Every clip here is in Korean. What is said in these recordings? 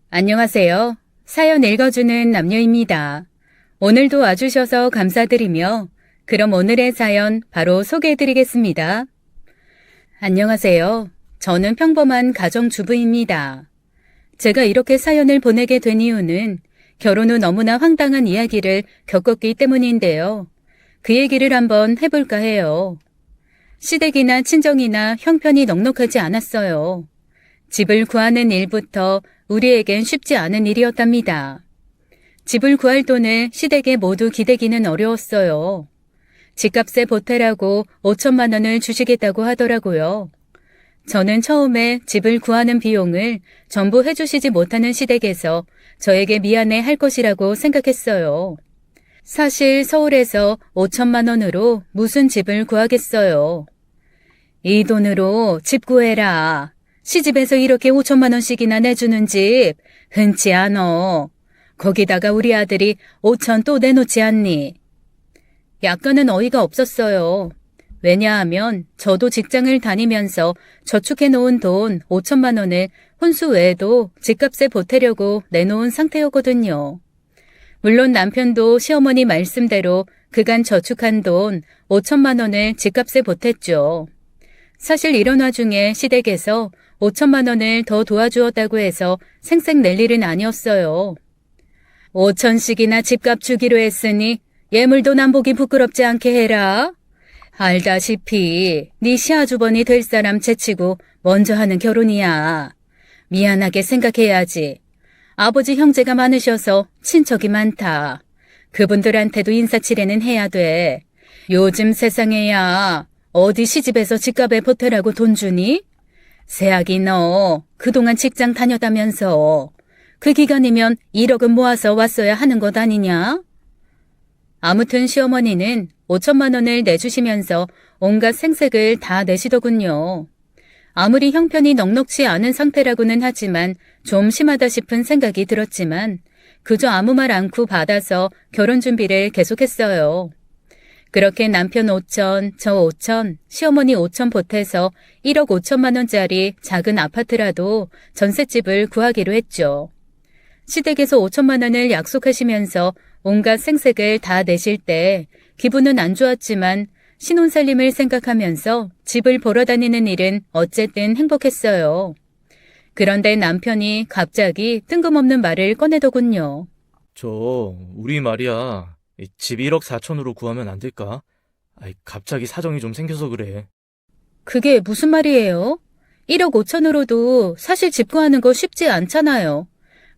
안녕하세요. 사연 읽어주는 남녀입니다. 오늘도 와주셔서 감사드리며 그럼 오늘의 사연 바로 소개해드리겠습니다. 안녕하세요. 저는 평범한 가정주부입니다. 제가 이렇게 사연을 보내게 된 이유는 결혼 후 너무나 황당한 이야기를 겪었기 때문인데요. 그 얘기를 한번 해볼까 해요. 시댁이나 친정이나 형편이 넉넉하지 않았어요. 집을 구하는 일부터 우리에겐 쉽지 않은 일이었답니다. 집을 구할 돈을 시댁에 모두 기대기는 어려웠어요. 집값에 보태라고 5천만 원을 주시겠다고 하더라고요. 저는 처음에 집을 구하는 비용을 전부 해주시지 못하는 시댁에서 저에게 미안해 할 것이라고 생각했어요. 사실 서울에서 5천만 원으로 무슨 집을 구하겠어요. 이 돈으로 집 구해라. 시집에서 이렇게 5천만 원씩이나 내주는 집 흔치 않어. 거기다가 우리 아들이 5천 또 내놓지 않니? 약간은 어이가 없었어요. 왜냐하면 저도 직장을 다니면서 저축해 놓은 돈 5천만 원을 혼수 외에도 집값에 보태려고 내놓은 상태였거든요. 물론 남편도 시어머니 말씀대로 그간 저축한 돈 5천만 원을 집값에 보탰죠. 사실 이런 와중에 시댁에서 5천만 원을 더 도와주었다고 해서 생색 낼 일은 아니었어요. 5천씩이나 집값 주기로 했으니 예물도 남보기 부끄럽지 않게 해라. 알다시피 네 시아주번이 될 사람 제치고 먼저 하는 결혼이야. 미안하게 생각해야지. 아버지 형제가 많으셔서 친척이 많다. 그분들한테도 인사치레는 해야 돼. 요즘 세상에야 어디 시집에서 집값에 보태라고 돈 주니? 새아기 너 그동안 직장 다녔다면서 그 기간이면 1억은 모아서 왔어야 하는 것 아니냐? 아무튼 시어머니는 5천만 원을 내주시면서 온갖 생색을 다 내시더군요. 아무리 형편이 넉넉치 않은 상태라고는 하지만 좀 심하다 싶은 생각이 들었지만 그저 아무 말 않고 받아서 결혼 준비를 계속했어요. 그렇게 남편 5천, 저 5천, 시어머니 5천 보태서 1억 5천만 원짜리 작은 아파트라도 전셋집을 구하기로 했죠. 시댁에서 5천만 원을 약속하시면서 온갖 생색을 다 내실 때 기분은 안 좋았지만 신혼살림을 생각하면서 집을 보러 다니는 일은 어쨌든 행복했어요. 그런데 남편이 갑자기 뜬금없는 말을 꺼내더군요. 우리 말이야. 집 1억 4천으로 구하면 안 될까? 갑자기 사정이 좀 생겨서 그래. 그게 무슨 말이에요? 1억 5천으로도 사실 집 구하는 거 쉽지 않잖아요.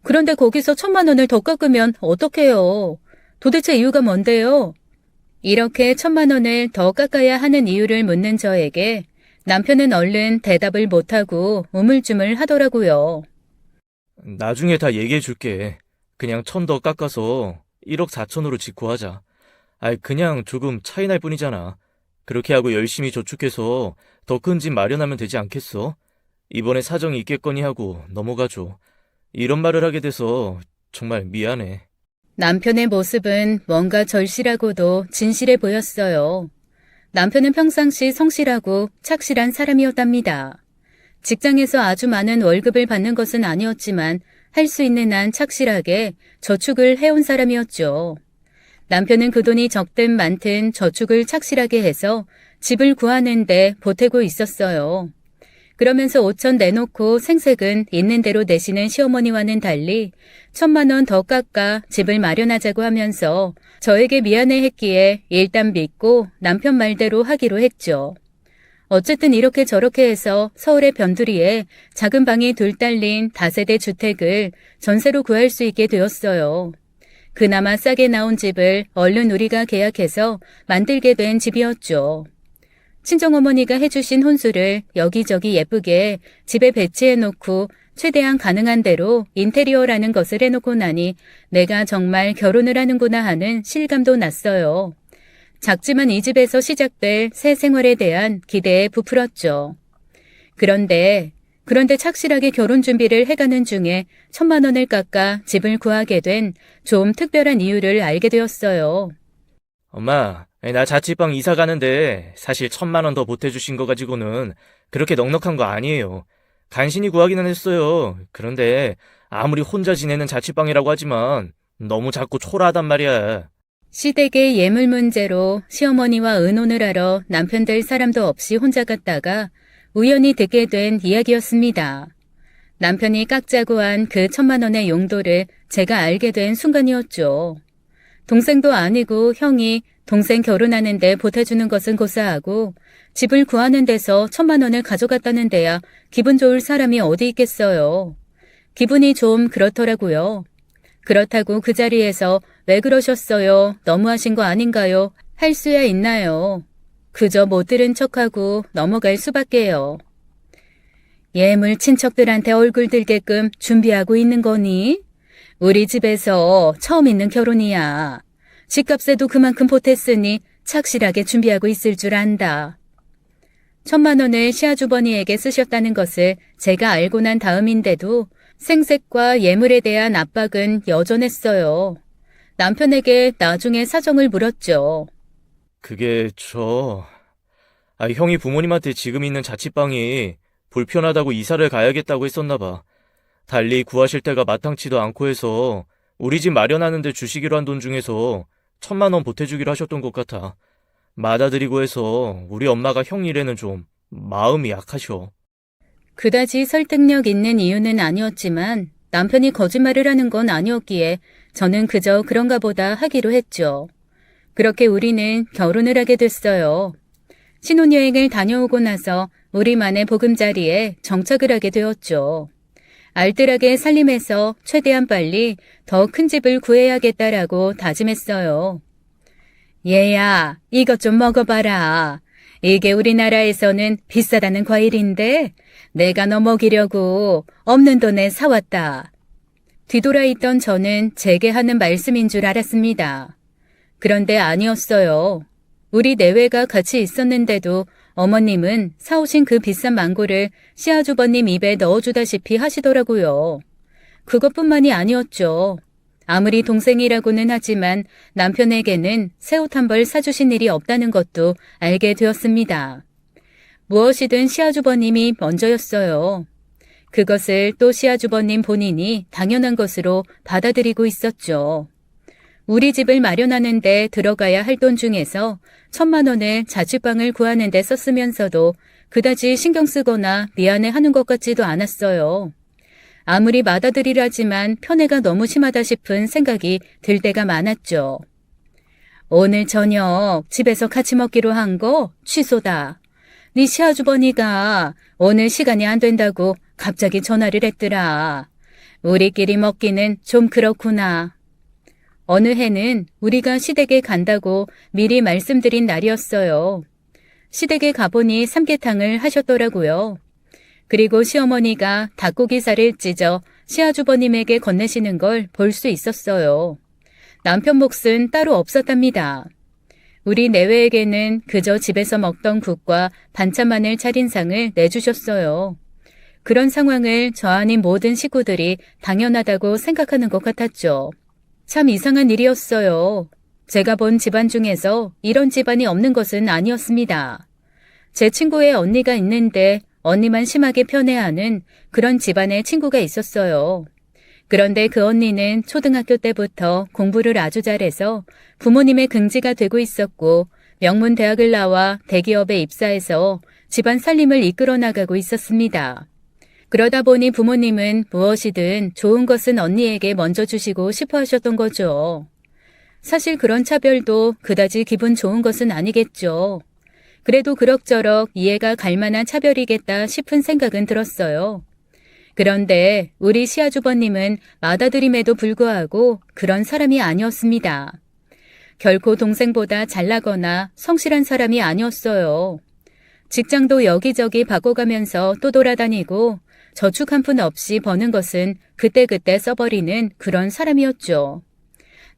그런데 거기서 1천만 원을 더 깎으면 어떡해요? 도대체 이유가 뭔데요? 이렇게 1천만 원을 더 깎아야 하는 이유를 묻는 저에게 남편은 얼른 대답을 못하고 우물쭈물 하더라고요. 나중에 다 얘기해 줄게. 그냥 1천 더 깎아서 1억 4천으로 집 구하자. 그냥 조금 차이 날 뿐이잖아. 그렇게 하고 열심히 저축해서 더 큰 집 마련하면 되지 않겠어? 이번에 사정이 있겠거니 하고 넘어가줘. 이런 말을 하게 돼서 정말 미안해. 남편의 모습은 뭔가 절실하고도 진실해 보였어요. 남편은 평상시 성실하고 착실한 사람이었답니다. 직장에서 아주 많은 월급을 받는 것은 아니었지만 할 수 있는 한 착실하게 저축을 해온 사람이었죠. 남편은 그 돈이 적든 많든 저축을 착실하게 해서 집을 구하는데 보태고 있었어요. 그러면서 5천 내놓고 생색은 있는 대로 내시는 시어머니와는 달리 1천만 원 더 깎아 집을 마련하자고 하면서 저에게 미안해했기에 일단 믿고 남편 말대로 하기로 했죠. 어쨌든 이렇게 저렇게 해서 서울의 변두리에 작은 방이 둘 딸린 다세대 주택을 전세로 구할 수 있게 되었어요. 그나마 싸게 나온 집을 얼른 우리가 계약해서 만들게 된 집이었죠. 친정어머니가 해주신 혼수를 여기저기 예쁘게 집에 배치해놓고 최대한 가능한 대로 인테리어라는 것을 해놓고 나니 내가 정말 결혼을 하는구나 하는 실감도 났어요. 작지만 이 집에서 시작될 새 생활에 대한 기대에 부풀었죠. 그런데 착실하게 결혼 준비를 해가는 중에 1천만 원을 깎아 집을 구하게 된 좀 특별한 이유를 알게 되었어요. 엄마, 나 자취방 이사 가는데 사실 1천만 원 더 보태주신 거 가지고는 그렇게 넉넉한 거 아니에요. 간신히 구하기는 했어요. 그런데 아무리 혼자 지내는 자취방이라고 하지만 너무 자꾸 초라하단 말이야. 시댁의 예물 문제로 시어머니와 의논을 하러 남편 될 사람도 없이 혼자 갔다가 우연히 듣게 된 이야기였습니다. 남편이 깎자고 한 그 1,000만 원의 용도를 제가 알게 된 순간이었죠. 동생도 아니고 형이 동생 결혼하는데 보태주는 것은 고사하고 집을 구하는 데서 1,000만 원을 가져갔다는 데야 기분 좋을 사람이 어디 있겠어요. 기분이 좀 그렇더라고요. 그렇다고 그 자리에서 왜 그러셨어요? 너무하신 거 아닌가요? 할 수야 있나요? 그저 못 들은 척하고 넘어갈 수밖에요. 예물 친척들한테 얼굴 들게끔 준비하고 있는 거니? 우리 집에서 처음 있는 결혼이야. 집값에도 그만큼 보탰으니 착실하게 준비하고 있을 줄 안다. 1,000만 원을 시아주버니에게 쓰셨다는 것을 제가 알고 난 다음인데도 생색과 예물에 대한 압박은 여전했어요. 남편에게 나중에 사정을 물었죠. 그게 형이 부모님한테 지금 있는 자취방이 불편하다고 이사를 가야겠다고 했었나 봐. 달리 구하실 때가 마땅치도 않고 해서 우리 집 마련하는데 주시기로 한 돈 중에서 1,000만 원 보태주기로 하셨던 것 같아. 맞아드리고 해서 우리 엄마가 형 일에는 좀 마음이 약하셔. 그다지 설득력 있는 이유는 아니었지만 남편이 거짓말을 하는 건 아니었기에 저는 그저 그런가 보다 하기로 했죠. 그렇게 우리는 결혼을 하게 됐어요. 신혼여행을 다녀오고 나서 우리만의 보금자리에 정착을 하게 되었죠. 알뜰하게 살림해서 최대한 빨리 더 큰 집을 구해야겠다라고 다짐했어요. 얘야, 이것 좀 먹어봐라. 이게 우리나라에서는 비싸다는 과일인데 내가 너 먹이려고 없는 돈에 사왔다. 뒤돌아 있던 저는 제게 하는 말씀인 줄 알았습니다. 그런데 아니었어요. 우리 내외가 같이 있었는데도 어머님은 사오신 그 비싼 망고를 시아주버님 입에 넣어주다시피 하시더라고요. 그것뿐만이 아니었죠. 아무리 동생이라고는 하지만 남편에게는 새 옷 한 벌 사주신 일이 없다는 것도 알게 되었습니다. 무엇이든 시아주버님이 먼저였어요. 그것을 또 시아주버님 본인이 당연한 것으로 받아들이고 있었죠. 우리 집을 마련하는데 들어가야 할 돈 중에서 1,000만 원을 자취방을 구하는 데 썼으면서도 그다지 신경 쓰거나 미안해하는 것 같지도 않았어요. 아무리 받아들이라지만 편애가 너무 심하다 싶은 생각이 들 때가 많았죠. 오늘 저녁 집에서 같이 먹기로 한 거 취소다. 네 시아주버니가 오늘 시간이 안 된다고 갑자기 전화를 했더라. 우리끼리 먹기는 좀 그렇구나. 어느 해는 우리가 시댁에 간다고 미리 말씀드린 날이었어요. 시댁에 가보니 삼계탕을 하셨더라고요. 그리고 시어머니가 닭고기살을 찢어 시아주버님에게 건네시는 걸 볼 수 있었어요. 남편 몫은 따로 없었답니다. 우리 내외에게는 그저 집에서 먹던 국과 반찬만을 차린 상을 내주셨어요. 그런 상황을 저 아닌 모든 식구들이 당연하다고 생각하는 것 같았죠. 참 이상한 일이었어요. 제가 본 집안 중에서 이런 집안이 없는 것은 아니었습니다. 제 친구의 언니가 있는데 언니만 심하게 편애하는 그런 집안의 친구가 있었어요. 그런데 그 언니는 초등학교 때부터 공부를 아주 잘해서 부모님의 긍지가 되고 있었고 명문 대학을 나와 대기업에 입사해서 집안 살림을 이끌어 나가고 있었습니다. 그러다 보니 부모님은 무엇이든 좋은 것은 언니에게 먼저 주시고 싶어 하셨던 거죠. 사실 그런 차별도 그다지 기분 좋은 것은 아니겠죠. 그래도 그럭저럭 이해가 갈 만한 차별이겠다 싶은 생각은 들었어요. 그런데 우리 시아주버님은 맏아들임에도 불구하고 그런 사람이 아니었습니다. 결코 동생보다 잘나거나 성실한 사람이 아니었어요. 직장도 여기저기 바꿔가면서 또 돌아다니고 저축 한 푼 없이 버는 것은 그때그때 써버리는 그런 사람이었죠.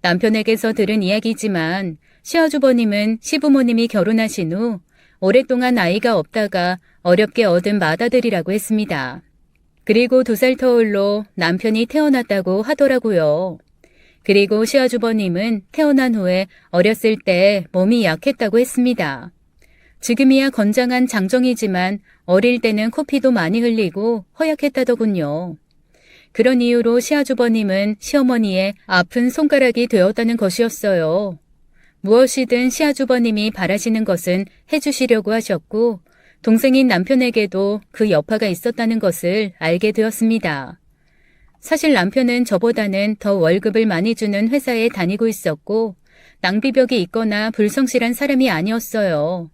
남편에게서 들은 이야기지만 시아주버님은 시부모님이 결혼하신 후 오랫동안 아이가 없다가 어렵게 얻은 맏아들이라고 했습니다. 그리고 2살 터울로 남편이 태어났다고 하더라고요. 그리고 시아주버님은 태어난 후에 어렸을 때 몸이 약했다고 했습니다. 지금이야 건장한 장정이지만 어릴 때는 코피도 많이 흘리고 허약했다더군요. 그런 이유로 시아주버님은 시어머니의 아픈 손가락이 되었다는 것이었어요. 무엇이든 시아주버님이 바라시는 것은 해주시려고 하셨고 동생인 남편에게도 그 여파가 있었다는 것을 알게 되었습니다. 사실 남편은 저보다는 더 월급을 많이 주는 회사에 다니고 있었고 낭비벽이 있거나 불성실한 사람이 아니었어요.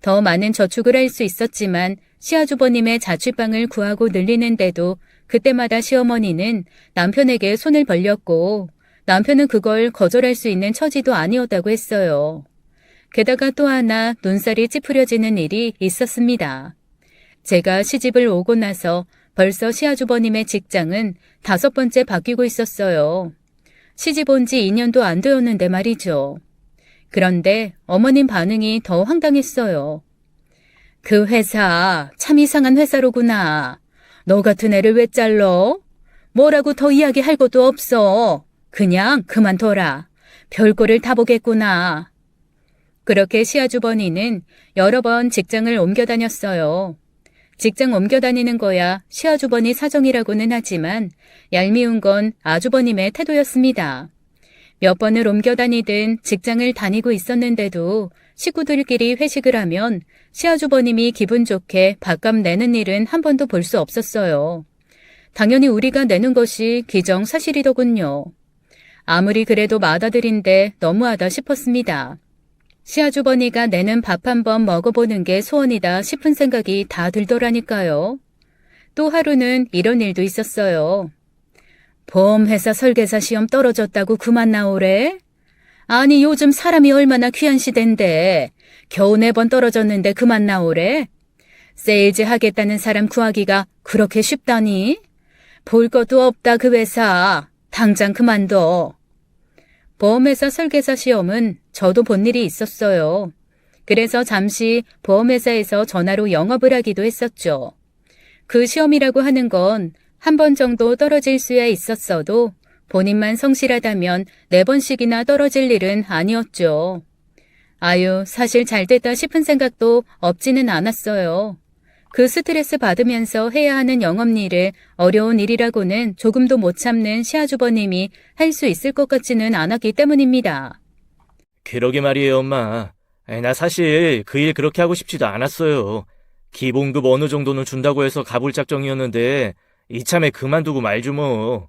더 많은 저축을 할 수 있었지만 시아주버님의 자취방을 구하고 늘리는데도 그때마다 시어머니는 남편에게 손을 벌렸고 남편은 그걸 거절할 수 있는 처지도 아니었다고 했어요. 게다가 또 하나 눈살이 찌푸려지는 일이 있었습니다. 제가 시집을 오고 나서 벌써 시아주버님의 직장은 5번째 바뀌고 있었어요. 시집 온 지 2년도 안 되었는데 말이죠. 그런데 어머님 반응이 더 황당했어요. 그 회사 참 이상한 회사로구나. 너 같은 애를 왜 잘러? 뭐라고 더 이야기할 것도 없어. 그냥 그만둬라. 별꼴을 다 보겠구나. 그렇게 시아주버니는 여러 번 직장을 옮겨 다녔어요. 직장 옮겨 다니는 거야 시아주버니 사정이라고는 하지만 얄미운 건 아주버님의 태도였습니다. 몇 번을 옮겨 다니든 직장을 다니고 있었는데도 식구들끼리 회식을 하면 시아주버님이 기분 좋게 밥값 내는 일은 한 번도 볼 수 없었어요. 당연히 우리가 내는 것이 기정사실이더군요. 아무리 그래도 맏아들인데 너무하다 싶었습니다. 시아주버니가 내는 밥 한 번 먹어보는 게 소원이다 싶은 생각이 다 들더라니까요. 또 하루는 이런 일도 있었어요. 보험회사 설계사 시험 떨어졌다고 그만 나오래? 아니 요즘 사람이 얼마나 귀한 시대인데 겨우 4번 떨어졌는데 그만 나오래? 세일즈 하겠다는 사람 구하기가 그렇게 쉽다니? 볼 것도 없다 그 회사. 당장 그만둬. 보험회사 설계사 시험은 저도 본 일이 있었어요. 그래서 잠시 보험회사에서 전화로 영업을 하기도 했었죠. 그 시험이라고 하는 건 한 번 정도 떨어질 수야 있었어도 본인만 성실하다면 4번씩이나 떨어질 일은 아니었죠. 아유, 사실 잘됐다 싶은 생각도 없지는 않았어요. 그 스트레스 받으면서 해야 하는 영업일을 어려운 일이라고는 조금도 못 참는 시아주버님이 할 수 있을 것 같지는 않았기 때문입니다. 그러게 말이에요, 엄마. 나 사실 그 일 그렇게 하고 싶지도 않았어요. 기본급 어느 정도는 준다고 해서 가볼 작정이었는데 이참에 그만두고 말죠 뭐.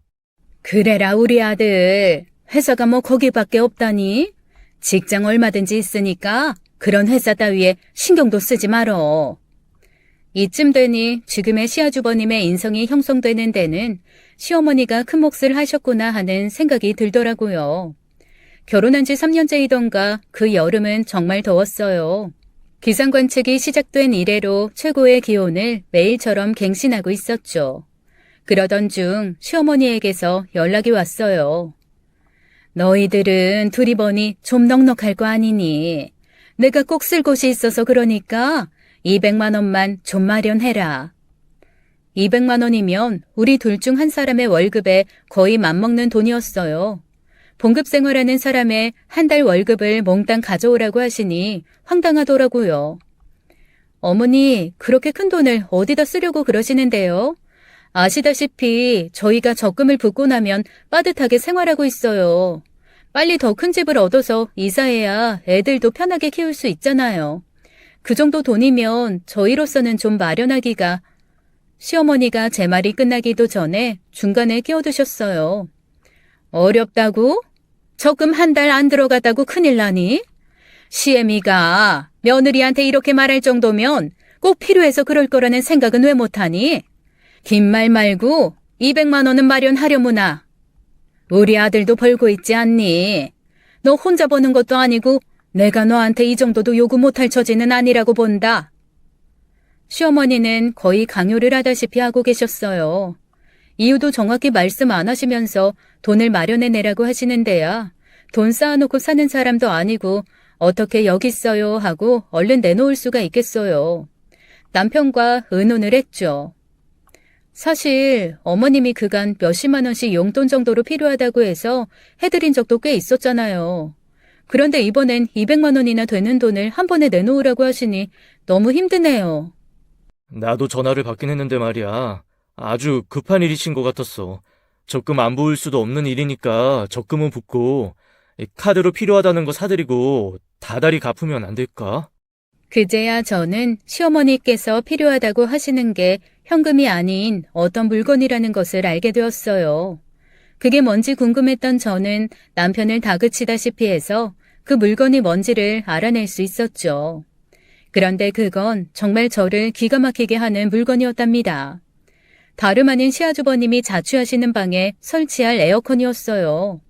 그래라 우리 아들. 회사가 뭐 거기밖에 없다니? 직장 얼마든지 있으니까 그런 회사 따위에 신경도 쓰지 말어. 이쯤 되니 지금의 시아주버님의 인성이 형성되는 데는 시어머니가 큰 몫을 하셨구나 하는 생각이 들더라고요. 결혼한 지 3년째이던가 그 여름은 정말 더웠어요. 기상관측이 시작된 이래로 최고의 기온을 매일처럼 갱신하고 있었죠. 그러던 중 시어머니에게서 연락이 왔어요. 너희들은 둘이 보니 좀 넉넉할 거 아니니? 내가 꼭 쓸 곳이 있어서 그러니까 200만 원만 좀 마련해라. 200만 원이면 우리 둘 중 한 사람의 월급에 거의 맞먹는 돈이었어요. 봉급 생활하는 사람의 한 달 월급을 몽땅 가져오라고 하시니 황당하더라고요. 어머니, 그렇게 큰 돈을 어디다 쓰려고 그러시는데요? 아시다시피 저희가 적금을 붓고 나면 빠듯하게 생활하고 있어요. 빨리 더 큰 집을 얻어서 이사해야 애들도 편하게 키울 수 있잖아요. 그 정도 돈이면 저희로서는 좀 마련하기가. 시어머니가 제 말이 끝나기도 전에 중간에 끼어드셨어요. 어렵다고? 적금 한 달 안 들어갔다고 큰일 나니? 시애미가 며느리한테 이렇게 말할 정도면 꼭 필요해서 그럴 거라는 생각은 왜 못하니? 긴 말 말고 200만 원은 마련하려무나. 우리 아들도 벌고 있지 않니? 너 혼자 버는 것도 아니고 내가 너한테 이 정도도 요구 못할 처지는 아니라고 본다. 시어머니는 거의 강요를 하다시피 하고 계셨어요. 이유도 정확히 말씀 안 하시면서 돈을 마련해내라고 하시는데야 돈 쌓아놓고 사는 사람도 아니고 어떻게 여기 있어요 하고 얼른 내놓을 수가 있겠어요. 남편과 의논을 했죠. 사실 어머님이 그간 몇십만 원씩 용돈 정도로 필요하다고 해서 해드린 적도 꽤 있었잖아요. 그런데 이번엔 200만 원이나 되는 돈을 한 번에 내놓으라고 하시니 너무 힘드네요. 나도 전화를 받긴 했는데 말이야. 아주 급한 일이신 것 같았어. 적금 안 부을 수도 없는 일이니까 적금은 붓고 카드로 필요하다는 거 사드리고 다달이 갚으면 안 될까? 그제야 저는 시어머니께서 필요하다고 하시는 게 현금이 아닌 어떤 물건이라는 것을 알게 되었어요. 그게 뭔지 궁금했던 저는 남편을 다그치다시피 해서 그 물건이 뭔지를 알아낼 수 있었죠. 그런데 그건 정말 저를 기가 막히게 하는 물건이었답니다. 다름 아닌 시아주버님이 자취하시는 방에 설치할 에어컨이었어요.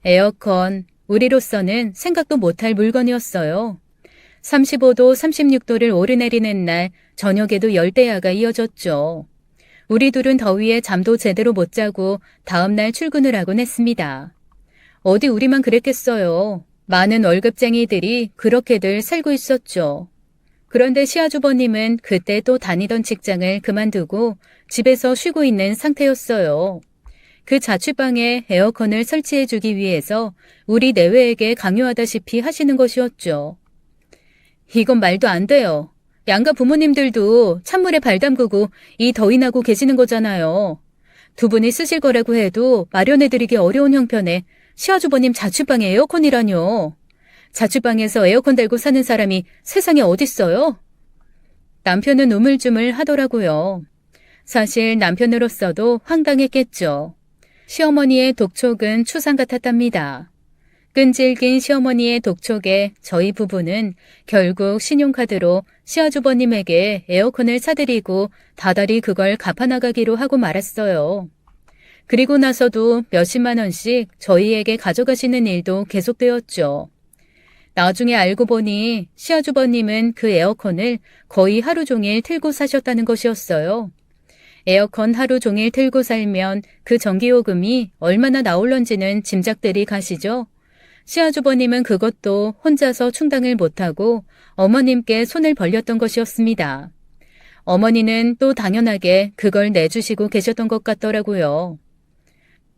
에어컨, 우리로서는 생각도 못할 물건이었어요. 35도, 36도를 오르내리는 날 저녁에도 열대야가 이어졌죠. 우리 둘은 더위에 잠도 제대로 못 자고 다음날 출근을 하곤 했습니다. 어디 우리만 그랬겠어요. 많은 월급쟁이들이 그렇게들 살고 있었죠. 그런데 시아주버님은 그때 또 다니던 직장을 그만두고 집에서 쉬고 있는 상태였어요. 그 자취방에 에어컨을 설치해주기 위해서 우리 내외에게 강요하다시피 하시는 것이었죠. 이건 말도 안 돼요. 양가 부모님들도 찬물에 발 담그고 이 더위 나고 계시는 거잖아요. 두 분이 쓰실 거라고 해도 마련해드리기 어려운 형편에 시아주버님 자취방에 에어컨이라뇨. 자취방에서 에어컨 달고 사는 사람이 세상에 어딨어요? 남편은 우물쭈물 하더라고요. 사실 남편으로서도 황당했겠죠. 시어머니의 독촉은 추상 같았답니다. 끈질긴 시어머니의 독촉에 저희 부부는 결국 신용카드로 시아주버님에게 에어컨을 사드리고 다달이 그걸 갚아나가기로 하고 말았어요. 그리고 나서도 몇십만 원씩 저희에게 가져가시는 일도 계속되었죠. 나중에 알고 보니 시아주버님은 그 에어컨을 거의 하루 종일 틀고 사셨다는 것이었어요. 에어컨 하루 종일 틀고 살면 그 전기요금이 얼마나 나올런지는 짐작들이 가시죠? 시아주버님은 그것도 혼자서 충당을 못하고 어머님께 손을 벌렸던 것이었습니다. 어머니는 또 당연하게 그걸 내주시고 계셨던 것 같더라고요.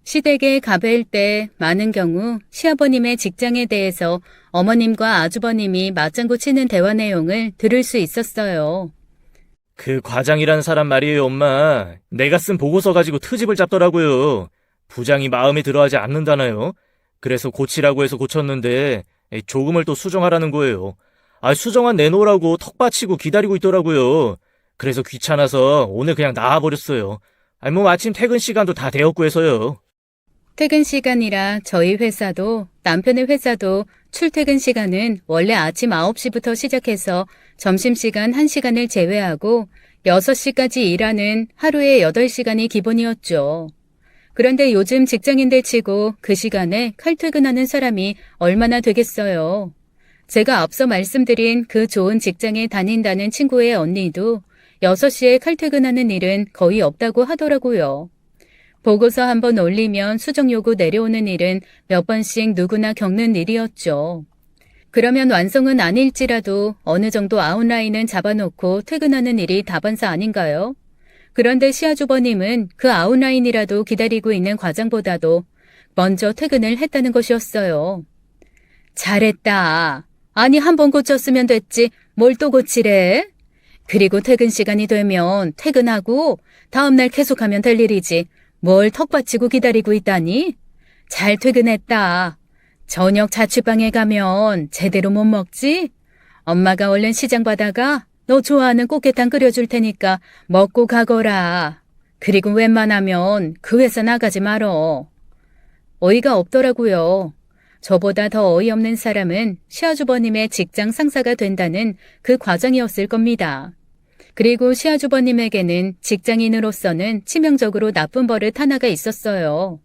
시댁에 가배일 때 많은 경우 시아버님의 직장에 대해서 어머님과 아주버님이 맞장구 치는 대화 내용을 들을 수 있었어요. 그 과장이란 사람 말이에요, 엄마. 내가 쓴 보고서 가지고 트집을 잡더라고요. 부장이 마음에 들어하지 않는다나요? 그래서 고치라고 해서 고쳤는데 조금을 또 수정하라는 거예요. 수정안 내놓으라고 턱 받치고 기다리고 있더라고요. 그래서 귀찮아서 오늘 그냥 나와버렸어요. 마침 퇴근 시간도 다 되었고 해서요. 퇴근 시간이라 저희 회사도 남편의 회사도 출퇴근 시간은 원래 아침 9시부터 시작해서 점심시간 1시간을 제외하고 6시까지 일하는 하루에 8시간이 기본이었죠. 그런데 요즘 직장인들 치고 그 시간에 칼퇴근하는 사람이 얼마나 되겠어요. 제가 앞서 말씀드린 그 좋은 직장에 다닌다는 친구의 언니도 6시에 칼퇴근하는 일은 거의 없다고 하더라고요. 보고서 한번 올리면 수정 요구 내려오는 일은 몇 번씩 누구나 겪는 일이었죠. 그러면 완성은 아닐지라도 어느 정도 아웃라인은 잡아놓고 퇴근하는 일이 다반사 아닌가요? 그런데 시아주버님은 그 아웃라인이라도 기다리고 있는 과정보다도 먼저 퇴근을 했다는 것이었어요. 잘했다. 아니 한 번 고쳤으면 됐지 뭘 또 고치래? 그리고 퇴근 시간이 되면 퇴근하고 다음날 계속하면 될 일이지 뭘 턱받치고 기다리고 있다니? 잘 퇴근했다. 저녁 자취방에 가면 제대로 못 먹지? 엄마가 얼른 시장 받아가 너 좋아하는 꽃게탕 끓여줄 테니까 먹고 가거라. 그리고 웬만하면 그 회사 나가지 말어. 어이가 없더라고요. 저보다 더 어이없는 사람은 시아주버님의 직장 상사가 된다는 그 과정이었을 겁니다. 그리고 시아주버님에게는 직장인으로서는 치명적으로 나쁜 버릇 하나가 있었어요.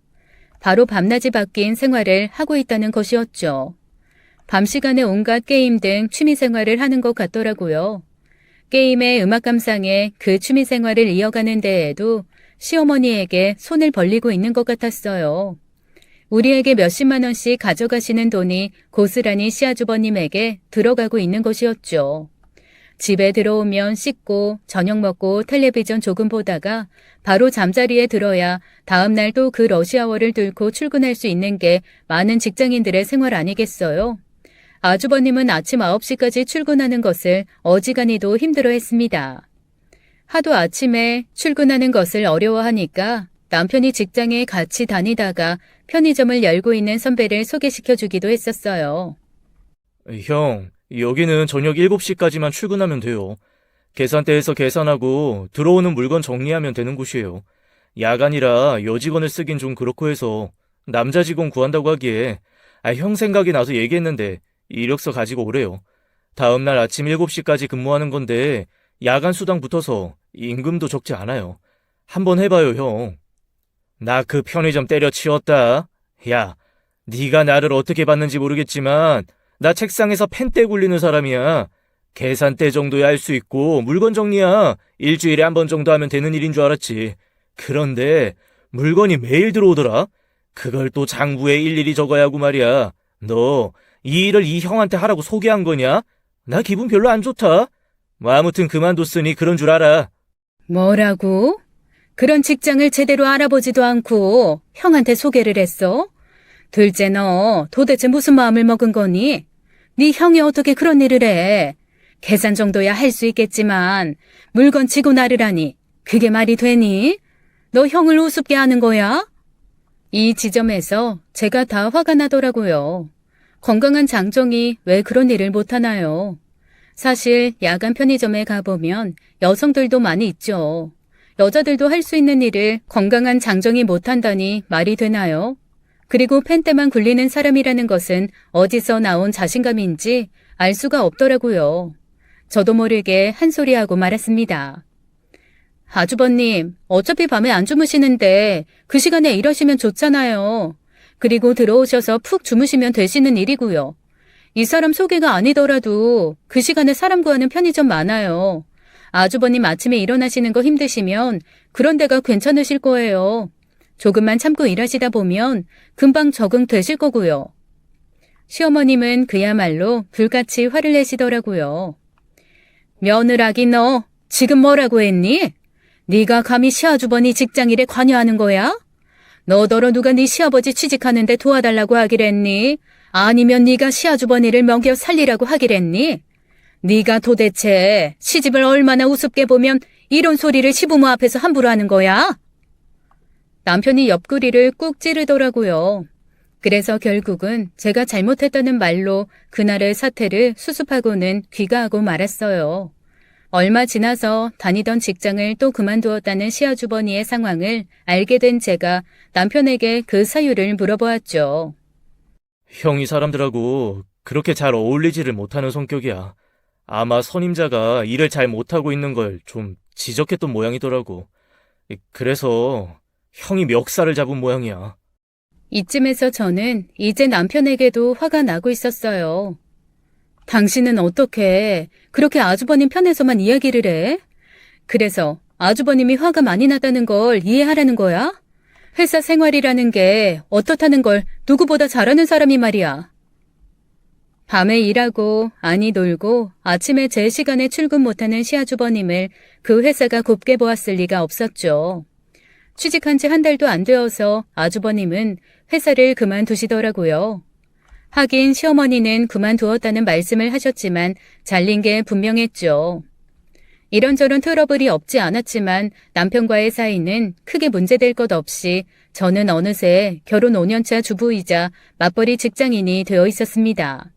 바로 밤낮이 바뀐 생활을 하고 있다는 것이었죠. 밤 시간에 온갖 게임 등 취미생활을 하는 것 같더라고요. 게임의 음악 감상에 그 취미생활을 이어가는 데에도 시어머니에게 손을 벌리고 있는 것 같았어요. 우리에게 몇십만 원씩 가져가시는 돈이 고스란히 시아주버님에게 들어가고 있는 것이었죠. 집에 들어오면 씻고 저녁 먹고 텔레비전 조금 보다가 바로 잠자리에 들어야 다음날 또 그 러시아워를 뚫고 출근할 수 있는 게 많은 직장인들의 생활 아니겠어요? 아주버님은 아침 9시까지 출근하는 것을 어지간히도 힘들어했습니다. 하도 아침에 출근하는 것을 어려워하니까 남편이 직장에 같이 다니다가 편의점을 열고 있는 선배를 소개시켜 주기도 했었어요. 형, 여기는 저녁 7시까지만 출근하면 돼요. 계산대에서 계산하고 들어오는 물건 정리하면 되는 곳이에요. 야간이라 여직원을 쓰긴 좀 그렇고 해서 남자 직원 구한다고 하기에 형 생각이 나서 얘기했는데 이력서 가지고 오래요. 다음날 아침 7시까지 근무하는 건데 야간 수당 붙어서 임금도 적지 않아요. 한번 해봐요, 형. 나 그 편의점 때려치웠다. 야, 네가 나를 어떻게 봤는지 모르겠지만 나 책상에서 펜대 굴리는 사람이야. 계산대 정도야 할 수 있고 물건 정리야 일주일에 한 번 정도 하면 되는 일인 줄 알았지. 그런데 물건이 매일 들어오더라. 그걸 또 장부에 일일이 적어야 하고 말이야. 너 이 일을 이 형한테 하라고 소개한 거냐? 나 기분 별로 안 좋다. 뭐 아무튼 그만뒀으니 그런 줄 알아. 뭐라고? 그런 직장을 제대로 알아보지도 않고 형한테 소개를 했어? 둘째 너 도대체 무슨 마음을 먹은 거니? 네 형이 어떻게 그런 일을 해? 계산 정도야 할 수 있겠지만 물건 치고 나르라니 그게 말이 되니? 너 형을 우습게 하는 거야? 이 지점에서 제가 다 화가 나더라고요. 건강한 장정이 왜 그런 일을 못하나요? 사실 야간 편의점에 가보면 여성들도 많이 있죠. 여자들도 할 수 있는 일을 건강한 장정이 못한다니 말이 되나요? 그리고 펜대만 굴리는 사람이라는 것은 어디서 나온 자신감인지 알 수가 없더라고요. 저도 모르게 한 소리하고 말았습니다. 아주버님, 어차피 밤에 안 주무시는데 그 시간에 일하시면 좋잖아요. 그리고 들어오셔서 푹 주무시면 되시는 일이고요. 이 사람 소개가 아니더라도 그 시간에 사람 구하는 편의점 많아요. 아주버님 아침에 일어나시는 거 힘드시면 그런 데가 괜찮으실 거예요. 조금만 참고 일하시다 보면 금방 적응되실 거고요. 시어머님은 그야말로 불같이 화를 내시더라고요. 며느라기 너 지금 뭐라고 했니? 네가 감히 시아주버니 직장일에 관여하는 거야? 너더러 누가 네 시아버지 취직하는데 도와달라고 하기랬니? 아니면 네가 시아주버니를 먹여 살리라고 하기랬니? 네가 도대체 시집을 얼마나 우습게 보면 이런 소리를 시부모 앞에서 함부로 하는 거야? 남편이 옆구리를 꾹 찌르더라고요. 그래서 결국은 제가 잘못했다는 말로 그날의 사태를 수습하고는 귀가하고 말았어요. 얼마 지나서 다니던 직장을 또 그만두었다는 시아주버니의 상황을 알게 된 제가 남편에게 그 사유를 물어보았죠. 형이 사람들하고 그렇게 잘 어울리지를 못하는 성격이야. 아마 선임자가 일을 잘 못하고 있는 걸 좀 지적했던 모양이더라고. 그래서 형이 멱살을 잡은 모양이야. 이쯤에서 저는 이제 남편에게도 화가 나고 있었어요. 당신은 어떻게 그렇게 아주버님 편에서만 이야기를 해? 그래서 아주버님이 화가 많이 나다는 걸 이해하라는 거야? 회사 생활이라는 게 어떻다는 걸 누구보다 잘하는 사람이 말이야. 밤에 일하고 아니 놀고 아침에 제 시간에 출근 못하는 시아주버님을 그 회사가 곱게 보았을 리가 없었죠. 취직한 지 한 달도 안 되어서 아주버님은 회사를 그만두시더라고요. 하긴 시어머니는 그만두었다는 말씀을 하셨지만 잘린 게 분명했죠. 이런저런 트러블이 없지 않았지만 남편과의 사이는 크게 문제될 것 없이 저는 어느새 결혼 5년차 주부이자 맞벌이 직장인이 되어 있었습니다.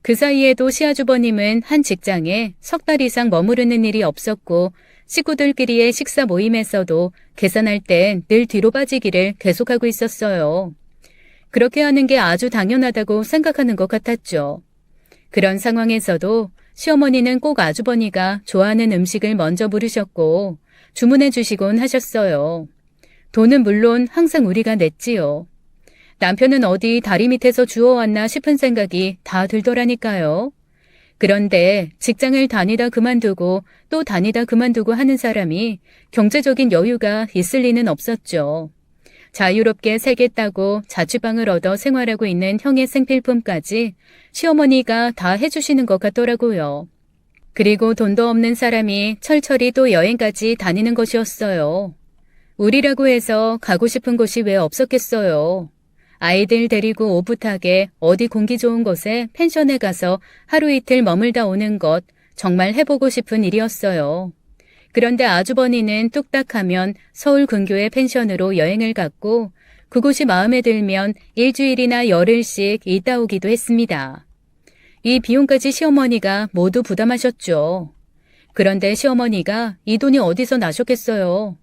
그 사이에도 시아주버님은 한 직장에 석 달 이상 머무르는 일이 없었고 식구들끼리의 식사 모임에서도 계산할 땐 늘 뒤로 빠지기를 계속하고 있었어요. 그렇게 하는 게 아주 당연하다고 생각하는 것 같았죠. 그런 상황에서도 시어머니는 꼭 아주버니가 좋아하는 음식을 먼저 부르셨고 주문해 주시곤 하셨어요. 돈은 물론 항상 우리가 냈지요. 남편은 어디 다리 밑에서 주워왔나 싶은 생각이 다 들더라니까요. 그런데 직장을 다니다 그만두고 또 다니다 그만두고 하는 사람이 경제적인 여유가 있을 리는 없었죠. 자유롭게 살겠다고 자취방을 얻어 생활하고 있는 형의 생필품까지 시어머니가 다 해주시는 것 같더라고요. 그리고 돈도 없는 사람이 철철이 또 여행까지 다니는 것이었어요. 우리라고 해서 가고 싶은 곳이 왜 없었겠어요. 아이들 데리고 오붓하게 어디 공기 좋은 곳에 펜션에 가서 하루 이틀 머물다 오는 것 정말 해보고 싶은 일이었어요. 그런데 아주버니는 뚝딱하면 서울 근교의 펜션으로 여행을 갔고 그곳이 마음에 들면 일주일이나 열흘씩 있다 오기도 했습니다. 이 비용까지 시어머니가 모두 부담하셨죠. 그런데 시어머니가 이 돈이 어디서 나셨겠어요.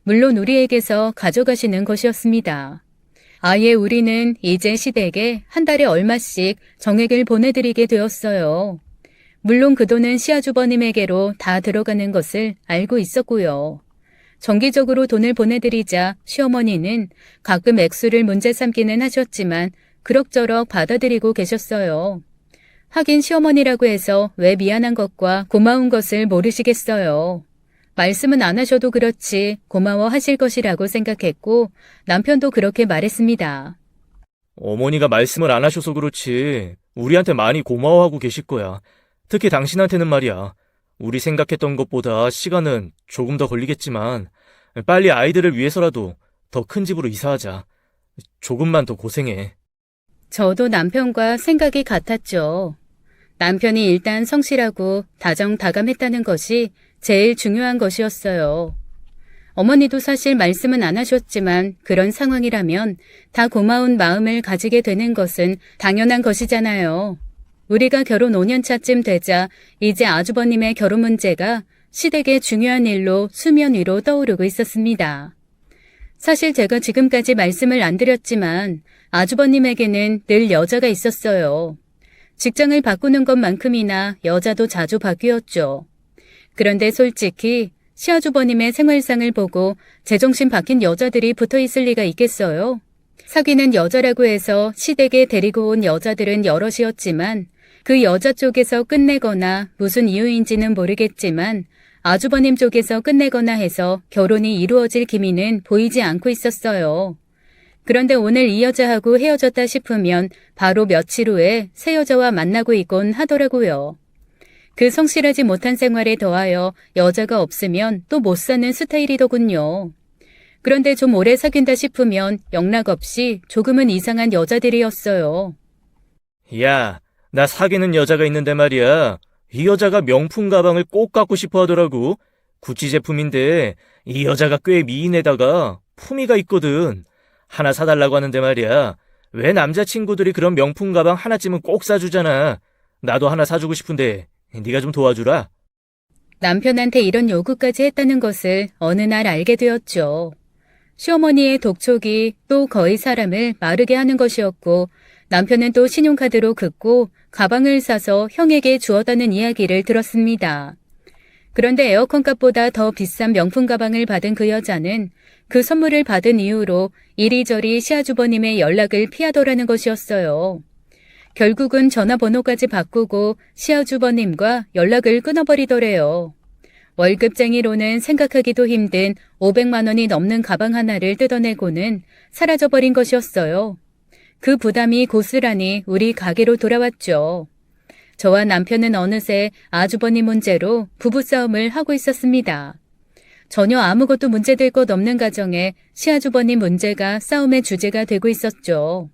물론 우리에게서 가져가시는 것이었습니다. 아예 우리는 이제 시댁에 한 달에 얼마씩 정액을 보내드리게 되었어요. 물론 그 돈은 시아주버님에게로 다 들어가는 것을 알고 있었고요. 정기적으로 돈을 보내드리자 시어머니는 가끔 액수를 문제 삼기는 하셨지만 그럭저럭 받아들이고 계셨어요. 하긴 시어머니라고 해서 왜 미안한 것과 고마운 것을 모르시겠어요. 말씀은 안 하셔도 그렇지 고마워하실 것이라고 생각했고 남편도 그렇게 말했습니다. 어머니가 말씀을 안 하셔서 그렇지 우리한테 많이 고마워하고 계실 거야. 특히 당신한테는 말이야. 우리 생각했던 것보다 시간은 조금 더 걸리겠지만 빨리 아이들을 위해서라도 더 큰 집으로 이사하자. 조금만 더 고생해. 저도 남편과 생각이 같았죠. 남편이 일단 성실하고 다정다감했다는 것이 제일 중요한 것이었어요. 어머니도 사실 말씀은 안 하셨지만 그런 상황이라면 다 고마운 마음을 가지게 되는 것은 당연한 것이잖아요. 우리가 결혼 5년 차쯤 되자 이제 아주버님의 결혼 문제가 시댁의 중요한 일로 수면 위로 떠오르고 있었습니다. 사실 제가 지금까지 말씀을 안 드렸지만 아주버님에게는 늘 여자가 있었어요. 직장을 바꾸는 것만큼이나 여자도 자주 바뀌었죠. 그런데 솔직히 시아주버님의 생활상을 보고 제정신 박힌 여자들이 붙어 있을 리가 있겠어요? 사귀는 여자라고 해서 시댁에 데리고 온 여자들은 여럿이었지만 그 여자 쪽에서 끝내거나 무슨 이유인지는 모르겠지만 아주버님 쪽에서 끝내거나 해서 결혼이 이루어질 기미는 보이지 않고 있었어요. 그런데 오늘 이 여자하고 헤어졌다 싶으면 바로 며칠 후에 새 여자와 만나고 있곤 하더라고요. 그 성실하지 못한 생활에 더하여 여자가 없으면 또 못 사는 스타일이더군요. 그런데 좀 오래 사귄다 싶으면 영락없이 조금은 이상한 여자들이었어요. 야, 나 사귀는 여자가 있는데 말이야. 이 여자가 명품 가방을 꼭 갖고 싶어 하더라고. 구찌 제품인데 이 여자가 꽤 미인에다가 품위가 있거든. 하나 사달라고 하는데 말이야. 왜 남자친구들이 그런 명품 가방 하나쯤은 꼭 사주잖아. 나도 하나 사주고 싶은데 네가 좀 도와주라. 남편한테 이런 요구까지 했다는 것을 어느 날 알게 되었죠. 시어머니의 독촉이 또 거의 사람을 마르게 하는 것이었고 남편은 또 신용카드로 긋고 가방을 사서 형에게 주었다는 이야기를 들었습니다. 그런데 에어컨값보다 더 비싼 명품 가방을 받은 그 여자는 그 선물을 받은 이후로 이리저리 시아주버님의 연락을 피하더라는 것이었어요. 결국은 전화번호까지 바꾸고 시아주버님과 연락을 끊어버리더래요. 월급쟁이로는 생각하기도 힘든 500만 원이 넘는 가방 하나를 뜯어내고는 사라져버린 것이었어요. 그 부담이 고스란히 우리 가게로 돌아왔죠. 저와 남편은 어느새 아주버님 문제로 부부싸움을 하고 있었습니다. 전혀 아무것도 문제될 것 없는 가정에 시아주버님 문제가 싸움의 주제가 되고 있었죠.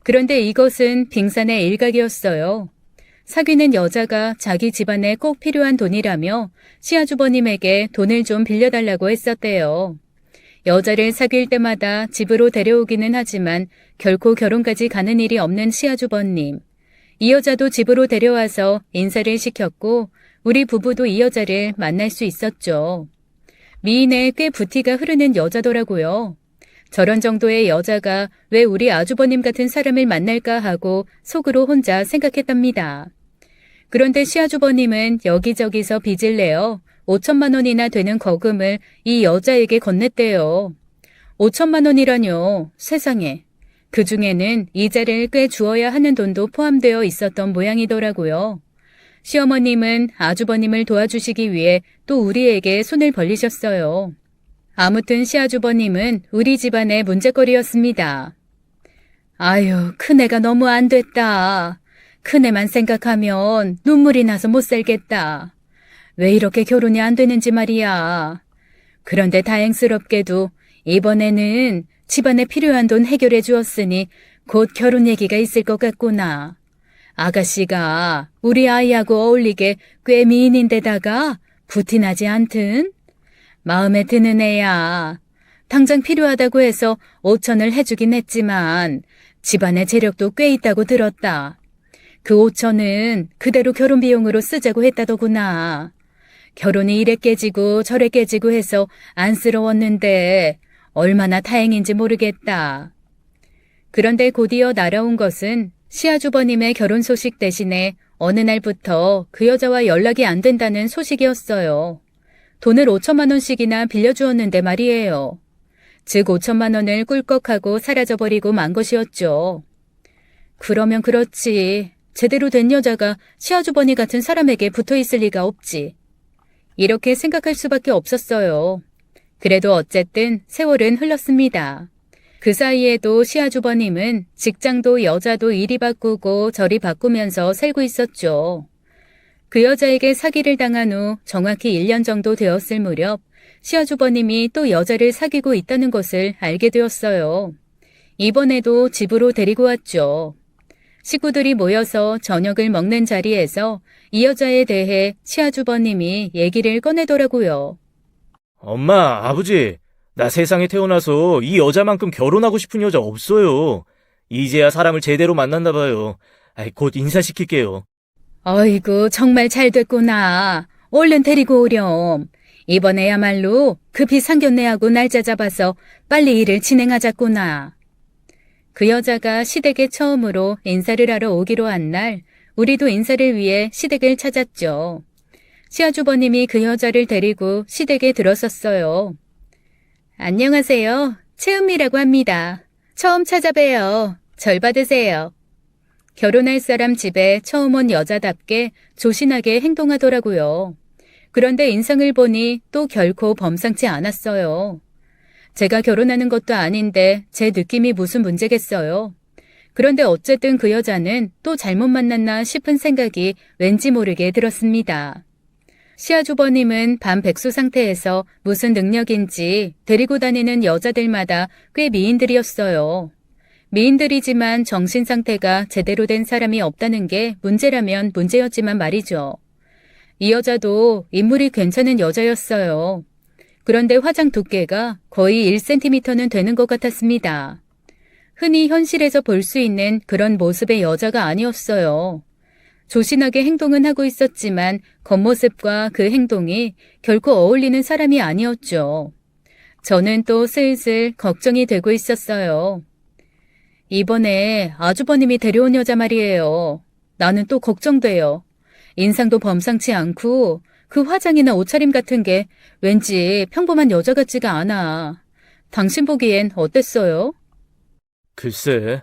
그런데 이것은 빙산의 일각이었어요. 사귀는 여자가 자기 집안에 꼭 필요한 돈이라며 시아주버님에게 돈을 좀 빌려달라고 했었대요. 여자를 사귈 때마다 집으로 데려오기는 하지만 결코 결혼까지 가는 일이 없는 시아주버님. 이 여자도 집으로 데려와서 인사를 시켰고 우리 부부도 이 여자를 만날 수 있었죠. 미인에 꽤 부티가 흐르는 여자더라고요. 저런 정도의 여자가 왜 우리 아주버님 같은 사람을 만날까 하고 속으로 혼자 생각했답니다. 그런데 시아주버님은 여기저기서 빚을 내어 5천만 원이나 되는 거금을 이 여자에게 건넸대요. 5천만 원이라뇨. 세상에. 그중에는 이자를 꽤 주어야 하는 돈도 포함되어 있었던 모양이더라고요. 시어머님은 아주버님을 도와주시기 위해 또 우리에게 손을 벌리셨어요. 아무튼 시아주버님은 우리 집안의 문제거리였습니다. 아유, 큰애가 너무 안 됐다. 큰애만 생각하면 눈물이 나서 못 살겠다. 왜 이렇게 결혼이 안 되는지 말이야. 그런데 다행스럽게도 이번에는 집안에 필요한 돈 해결해 주었으니 곧 결혼 얘기가 있을 것 같구나. 아가씨가 우리 아이하고 어울리게 꽤 미인인데다가 부티나지 않든 마음에 드는 애야. 당장 필요하다고 해서 5천을 해주긴 했지만 집안에 재력도 꽤 있다고 들었다. 그 5천은 그대로 결혼 비용으로 쓰자고 했다더구나. 결혼이 이래 깨지고 저래 깨지고 해서 안쓰러웠는데 얼마나 다행인지 모르겠다. 그런데 곧이어 날아온 것은 시아주버님의 결혼 소식 대신에 어느 날부터 그 여자와 연락이 안 된다는 소식이었어요. 돈을 5천만 원씩이나 빌려주었는데 말이에요. 즉 5천만 원을 꿀꺽하고 사라져버리고 만 것이었죠. 그러면 그렇지. 제대로 된 여자가 시아주버니 같은 사람에게 붙어있을 리가 없지. 이렇게 생각할 수밖에 없었어요. 그래도 어쨌든 세월은 흘렀습니다. 그 사이에도 시아주버님은 직장도 여자도 이리 바꾸고 저리 바꾸면서 살고 있었죠. 그 여자에게 사기를 당한 후 정확히 1년 정도 되었을 무렵 시아주버님이 또 여자를 사귀고 있다는 것을 알게 되었어요. 이번에도 집으로 데리고 왔죠. 식구들이 모여서 저녁을 먹는 자리에서 이 여자에 대해 시아주버님이 얘기를 꺼내더라고요. 엄마, 아버지, 나 세상에 태어나서 이 여자만큼 결혼하고 싶은 여자 없어요. 이제야 사람을 제대로 만났나 봐요. 곧 인사시킬게요. 어이구, 정말 잘 됐구나. 얼른 데리고 오렴. 이번에야말로 급히 상견례하고 날짜 잡아서 빨리 일을 진행하자꾸나. 그 여자가 시댁에 처음으로 인사를 하러 오기로 한 날, 우리도 인사를 위해 시댁을 찾았죠. 시아주버님이 그 여자를 데리고 시댁에 들어섰어요. 안녕하세요. 채은미라고 합니다. 처음 찾아봬요. 절 받으세요. 결혼할 사람 집에 처음 온 여자답게 조신하게 행동하더라고요. 그런데 인상을 보니 또 결코 범상치 않았어요. 제가 결혼하는 것도 아닌데 제 느낌이 무슨 문제겠어요. 그런데 어쨌든 그 여자는 또 잘못 만났나 싶은 생각이 왠지 모르게 들었습니다. 시아주버님은 반백수 상태에서 무슨 능력인지 데리고 다니는 여자들마다 꽤 미인들이었어요. 미인들이지만 정신 상태가 제대로 된 사람이 없다는 게 문제라면 문제였지만 말이죠. 이 여자도 인물이 괜찮은 여자였어요. 그런데 화장 두께가 거의 1cm는 되는 것 같았습니다. 흔히 현실에서 볼 수 있는 그런 모습의 여자가 아니었어요. 조신하게 행동은 하고 있었지만 겉모습과 그 행동이 결코 어울리는 사람이 아니었죠. 저는 또 슬슬 걱정이 되고 있었어요. 이번에 아주버님이 데려온 여자 말이에요. 나는 또 걱정돼요. 인상도 범상치 않고 그 화장이나 옷차림 같은 게 왠지 평범한 여자 같지가 않아. 당신 보기엔 어땠어요? 글쎄,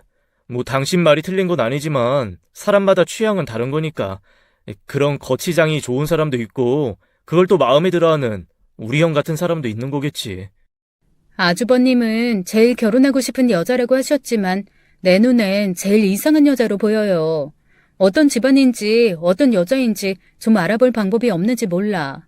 당신 말이 틀린 건 아니지만 사람마다 취향은 다른 거니까. 그런 거치장이 좋은 사람도 있고 그걸 또 마음에 들어하는 우리 형 같은 사람도 있는 거겠지. 아주버님은 제일 결혼하고 싶은 여자라고 하셨지만 내 눈엔 제일 이상한 여자로 보여요. 어떤 집안인지 어떤 여자인지 좀 알아볼 방법이 없는지 몰라.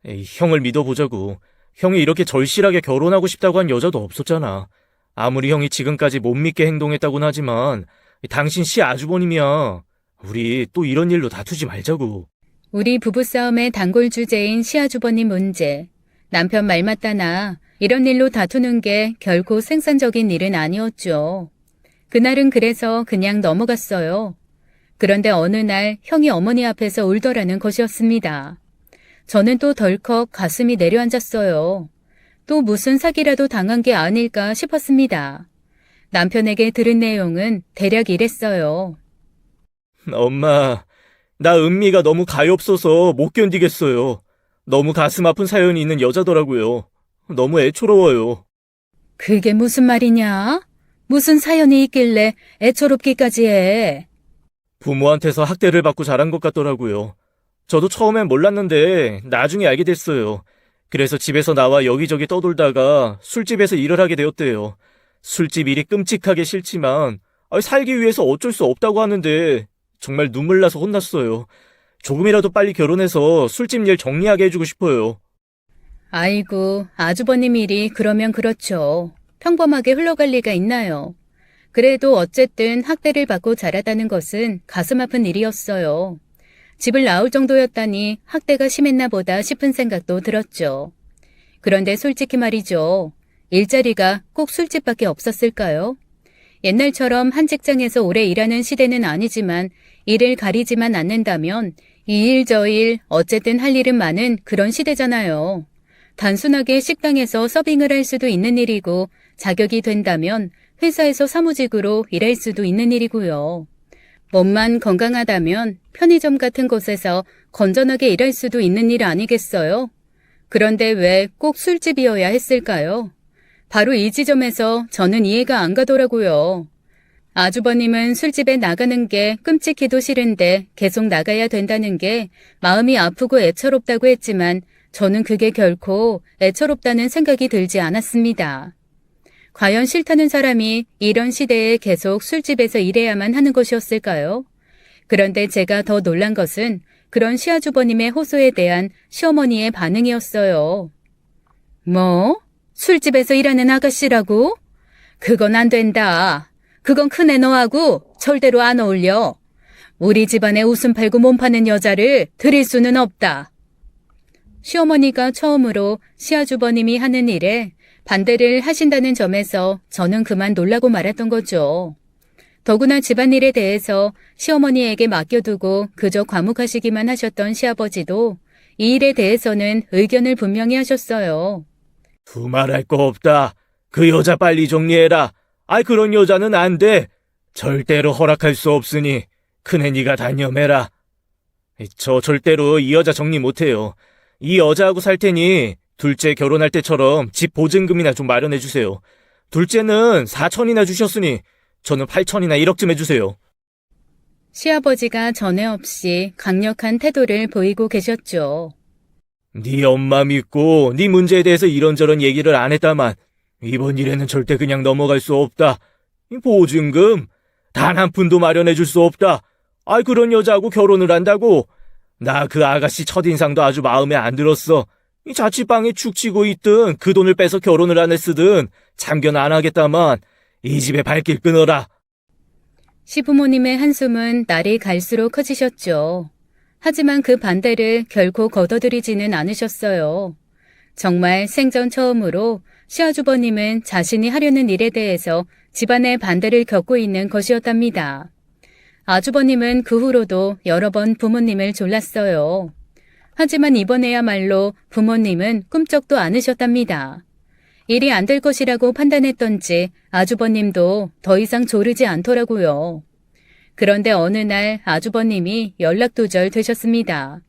형을 믿어보자고. 형이 이렇게 절실하게 결혼하고 싶다고 한 여자도 없었잖아. 아무리 형이 지금까지 못 믿게 행동했다고는 하지만 당신 시 아주버님이야. 우리 또 이런 일로 다투지 말자고. 우리 부부싸움의 단골 주제인 시아주버님 문제. 남편 말 맞다나 이런 일로 다투는 게 결코 생산적인 일은 아니었죠. 그날은 그래서 그냥 넘어갔어요. 그런데 어느 날 형이 어머니 앞에서 울더라는 것이었습니다. 저는 또 덜컥 가슴이 내려앉았어요. 또 무슨 사기라도 당한 게 아닐까 싶었습니다. 남편에게 들은 내용은 대략 이랬어요. 엄마, 나 은미가 너무 가엾어서 못 견디겠어요. 너무 가슴 아픈 사연이 있는 여자더라고요. 너무 애초로워요. 그게 무슨 말이냐? 무슨 사연이 있길래 애처롭기까지 해? 부모한테서 학대를 받고 자란 것 같더라고요. 저도 처음엔 몰랐는데 나중에 알게 됐어요. 그래서 집에서 나와 여기저기 떠돌다가 술집에서 일을 하게 되었대요. 술집 일이 끔찍하게 싫지만 살기 위해서 어쩔 수 없다고 하는데 정말 눈물 나서 혼났어요. 조금이라도 빨리 결혼해서 술집 일 정리하게 해주고 싶어요. 아이고, 아주버님 일이 그러면 그렇죠. 평범하게 흘러갈 리가 있나요? 그래도 어쨌든 학대를 받고 자라다는 것은 가슴 아픈 일이었어요. 집을 나올 정도였다니 학대가 심했나 보다 싶은 생각도 들었죠. 그런데 솔직히 말이죠. 일자리가 꼭 술집밖에 없었을까요? 옛날처럼 한 직장에서 오래 일하는 시대는 아니지만 일을 가리지만 않는다면 이 일 저 일 어쨌든 할 일은 많은 그런 시대잖아요. 단순하게 식당에서 서빙을 할 수도 있는 일이고 자격이 된다면 회사에서 사무직으로 일할 수도 있는 일이고요. 몸만 건강하다면 편의점 같은 곳에서 건전하게 일할 수도 있는 일 아니겠어요? 그런데 왜 꼭 술집이어야 했을까요? 바로 이 지점에서 저는 이해가 안 가더라고요. 아주버님은 술집에 나가는 게 끔찍해도 싫은데 계속 나가야 된다는 게 마음이 아프고 애처롭다고 했지만 저는 그게 결코 애처롭다는 생각이 들지 않았습니다. 과연 싫다는 사람이 이런 시대에 계속 술집에서 일해야만 하는 것이었을까요? 그런데 제가 더 놀란 것은 그런 시아주버님의 호소에 대한 시어머니의 반응이었어요. 뭐? 술집에서 일하는 아가씨라고? 그건 안 된다. 그건 큰애 너하고 절대로 안 어울려. 우리 집안에 웃음 팔고 몸 파는 여자를 들일 수는 없다. 시어머니가 처음으로 시아주버님이 하는 일에 반대를 하신다는 점에서 저는 그만 놀라고 말았던 거죠. 더구나 집안일에 대해서 시어머니에게 맡겨두고 그저 과묵하시기만 하셨던 시아버지도 이 일에 대해서는 의견을 분명히 하셨어요. 두말할 거 없다. 그 여자 빨리 정리해라. 아이, 그런 여자는 안 돼. 절대로 허락할 수 없으니 큰애 니가 단념해라. 저 절대로 이 여자 정리 못해요. 이 여자하고 살 테니 둘째 결혼할 때처럼 집 보증금이나 좀 마련해 주세요. 둘째는 4천이나 주셨으니 저는 8천이나 1억쯤 해주세요. 시아버지가 전에 없이 강력한 태도를 보이고 계셨죠. 네 엄마 믿고 네 문제에 대해서 이런저런 얘기를 안 했다만 이번 일에는 절대 그냥 넘어갈 수 없다. 보증금 단 한 푼도 마련해 줄 수 없다. 아이, 그런 여자하고 결혼을 한다고? 나 그 아가씨 첫인상도 아주 마음에 안 들었어. 이 자취방에 축치고 있든 그 돈을 빼서 결혼을 안 했으든 참견 안 하겠다만 이 집에 발길 끊어라. 시부모님의 한숨은 날이 갈수록 커지셨죠. 하지만 그 반대를 결코 거둬들이지는 않으셨어요. 정말 생전 처음으로 시아주버님은 자신이 하려는 일에 대해서 집안의 반대를 겪고 있는 것이었답니다. 아주버님은 그 후로도 여러 번 부모님을 졸랐어요. 하지만 이번에야말로 부모님은 꿈쩍도 않으셨답니다. 일이 안 될 것이라고 판단했던지 아주버님도 더 이상 조르지 않더라고요. 그런데 어느 날 아주버님이 연락두절 되셨습니다.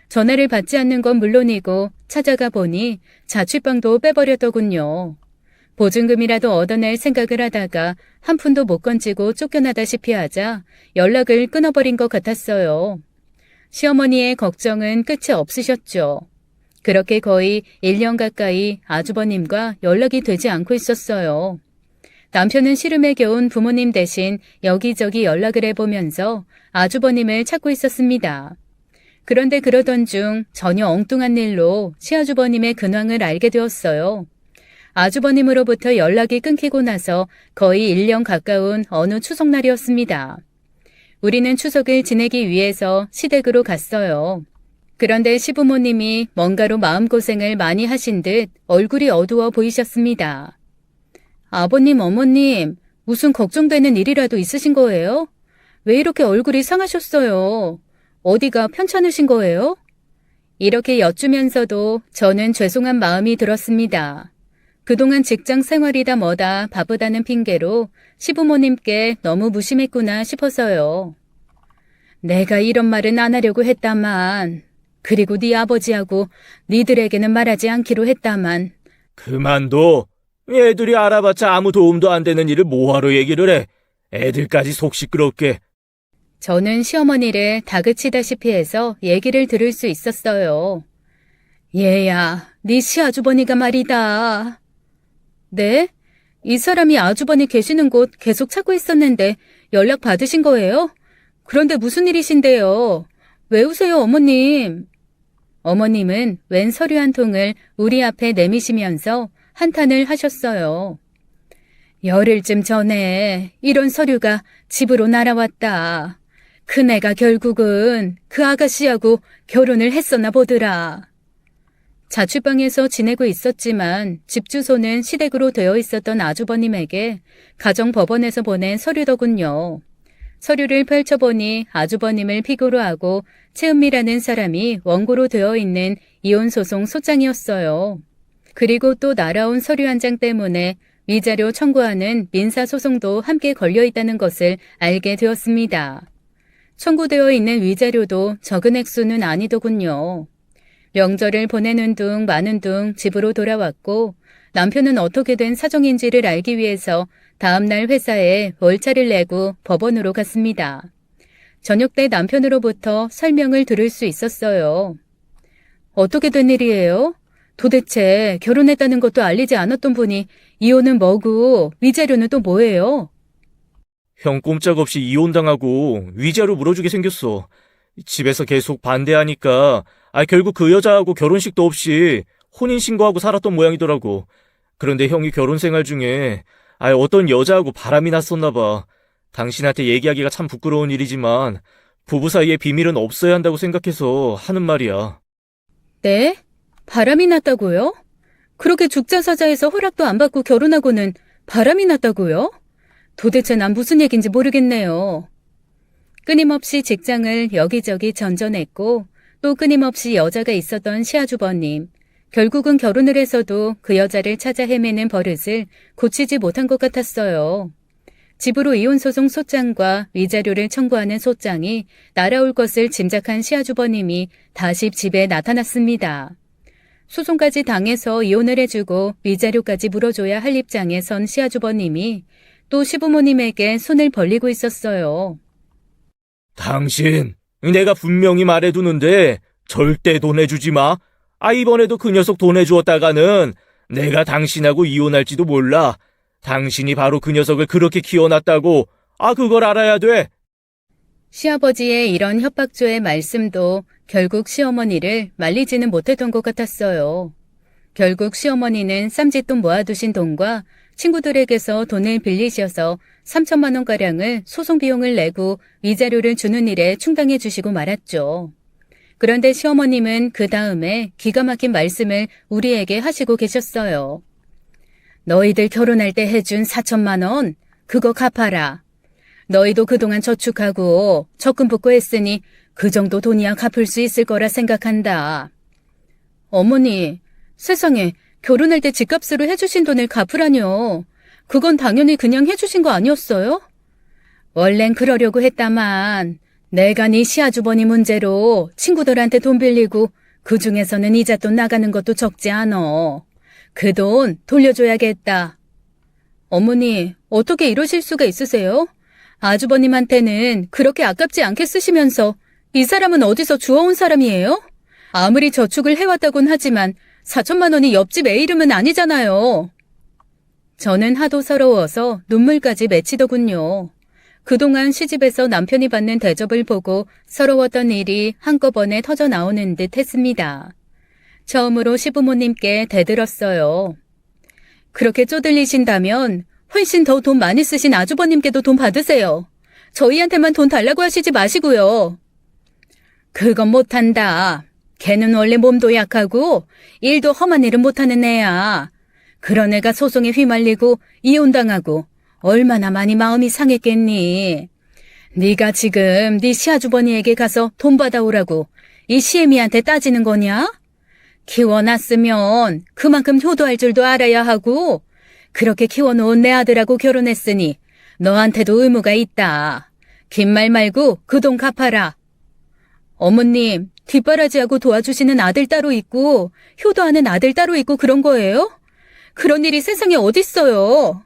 전화를 받지 않는 건 물론이고 찾아가 보니 자취방도 빼버렸더군요. 보증금이라도 얻어낼 생각을 하다가 한 푼도 못 건지고 쫓겨나다시피 하자 연락을 끊어버린 것 같았어요. 시어머니의 걱정은 끝이 없으셨죠. 그렇게 거의 1년 가까이 아주버님과 연락이 되지 않고 있었어요. 남편은 시름에 겨운 부모님 대신 여기저기 연락을 해보면서 아주버님을 찾고 있었습니다. 그런데 그러던 중 전혀 엉뚱한 일로 시아주버님의 근황을 알게 되었어요. 아주버님으로부터 연락이 끊기고 나서 거의 1년 가까운 어느 추석날이었습니다. 우리는 추석을 지내기 위해서 시댁으로 갔어요. 그런데 시부모님이 뭔가로 마음고생을 많이 하신 듯 얼굴이 어두워 보이셨습니다. 아버님, 어머님, 무슨 걱정되는 일이라도 있으신 거예요? 왜 이렇게 얼굴이 상하셨어요? 어디가 편찮으신 거예요? 이렇게 여쭈면서도 저는 죄송한 마음이 들었습니다. 그동안 직장 생활이다 뭐다 바쁘다는 핑계로 시부모님께 너무 무심했구나 싶어서요. 내가 이런 말은 안 하려고 했다만, 그리고 네 아버지하고 니들에게는 말하지 않기로 했다만. 그만둬. 애들이 알아봤자 아무 도움도 안 되는 일을 뭐하러 얘기를 해. 애들까지 속 시끄럽게. 저는 시어머니를 다그치다시피 해서 얘기를 들을 수 있었어요. 얘야, 네 시아주버니가 말이다. 네? 이 사람이 아주버니 계시는 곳 계속 찾고 있었는데 연락 받으신 거예요? 그런데 무슨 일이신데요? 왜 우세요, 어머님? 어머님은 웬 서류 한 통을 우리 앞에 내미시면서 한탄을 하셨어요. 열흘쯤 전에 이런 서류가 집으로 날아왔다. 큰애가 결국은 그 아가씨하고 결혼을 했었나 보더라. 자취방에서 지내고 있었지만 집 주소는 시댁으로 되어 있었던 아주버님에게 가정법원에서 보낸 서류더군요. 서류를 펼쳐보니 아주버님을 피고로 하고 최은미라는 사람이 원고로 되어 있는 이혼소송 소장이었어요. 그리고 또 날아온 서류 한 장 때문에 위자료 청구하는 민사소송도 함께 걸려있다는 것을 알게 되었습니다. 청구되어 있는 위자료도 적은 액수는 아니더군요. 명절을 보내는 둥 마는 둥 집으로 돌아왔고 남편은 어떻게 된 사정인지를 알기 위해서 다음날 회사에 월차를 내고 법원으로 갔습니다. 저녁 때 남편으로부터 설명을 들을 수 있었어요. 어떻게 된 일이에요? 도대체 결혼했다는 것도 알리지 않았던 분이 이혼은 뭐고 위자료는 또 뭐예요? 형 꼼짝없이 이혼당하고 위자료 물어주게 생겼어. 집에서 계속 반대하니까 결국 그 여자하고 결혼식도 없이 혼인신고하고 살았던 모양이더라고. 그런데 형이 결혼 생활 중에 어떤 여자하고 바람이 났었나 봐. 당신한테 얘기하기가 참 부끄러운 일이지만 부부 사이에 비밀은 없어야 한다고 생각해서 하는 말이야. 네? 바람이 났다고요? 그렇게 죽자사자해서 허락도 안 받고 결혼하고는 바람이 났다고요? 도대체 난 무슨 얘기인지 모르겠네요. 끊임없이 직장을 여기저기 전전했고 또 끊임없이 여자가 있었던 시아주버님. 결국은 결혼을 해서도 그 여자를 찾아 헤매는 버릇을 고치지 못한 것 같았어요. 집으로 이혼소송 소장과 위자료를 청구하는 소장이 날아올 것을 짐작한 시아주버님이 다시 집에 나타났습니다. 소송까지 당해서 이혼을 해주고 위자료까지 물어줘야 할 입장에 선 시아주버님이 또 시부모님에게 손을 벌리고 있었어요. 당신, 내가 분명히 말해두는데 절대 돈 내주지 마. 이번에도 그 녀석 돈 내주었다가는 내가 당신하고 이혼할지도 몰라. 당신이 바로 그 녀석을 그렇게 키워놨다고. 그걸 알아야 돼. 시아버지의 이런 협박조의 말씀도 결국 시어머니를 말리지는 못했던 것 같았어요. 결국 시어머니는 쌈짓돈 모아두신 돈과 친구들에게서 돈을 빌리셔서 3천만 원가량을 소송 비용을 내고 위자료를 주는 일에 충당해 주시고 말았죠. 그런데 시어머님은 그 다음에 기가 막힌 말씀을 우리에게 하시고 계셨어요. 너희들 결혼할 때 해준 4천만 원, 그거 갚아라. 너희도 그동안 저축하고 적금 붓고 했으니 그 정도 돈이야 갚을 수 있을 거라 생각한다. 어머니, 세상에 결혼할 때 집값으로 해주신 돈을 갚으라뇨. 그건 당연히 그냥 해주신 거 아니었어요? 원래는 그러려고 했다만 내가 네 시아주버니 문제로 친구들한테 돈 빌리고 그 중에서는 이자돈 나가는 것도 적지 않어. 그 돈 돌려줘야겠다. 어머니, 어떻게 이러실 수가 있으세요? 아주버님한테는 그렇게 아깝지 않게 쓰시면서 이 사람은 어디서 주워온 사람이에요? 아무리 저축을 해왔다곤 하지만 4천만 원이 옆집 애 이름은 아니잖아요. 저는 하도 서러워서 눈물까지 맺히더군요. 그동안 시집에서 남편이 받는 대접을 보고 서러웠던 일이 한꺼번에 터져 나오는 듯 했습니다. 처음으로 시부모님께 대들었어요. 그렇게 쪼들리신다면 훨씬 더 돈 많이 쓰신 아주버님께도 돈 받으세요. 저희한테만 돈 달라고 하시지 마시고요. 그건 못한다. 걔는 원래 몸도 약하고 일도 험한 일은 못하는 애야. 그런 애가 소송에 휘말리고 이혼당하고 얼마나 많이 마음이 상했겠니. 네가 지금 네 시아주버니에게 가서 돈 받아오라고 이 시애미한테 따지는 거냐? 키워놨으면 그만큼 효도할 줄도 알아야 하고 그렇게 키워놓은 내 아들하고 결혼했으니 너한테도 의무가 있다. 긴 말 말고 그 돈 갚아라. 어머님, 뒷바라지하고 도와주시는 아들 따로 있고 효도하는 아들 따로 있고 그런 거예요? 그런 일이 세상에 어딨어요.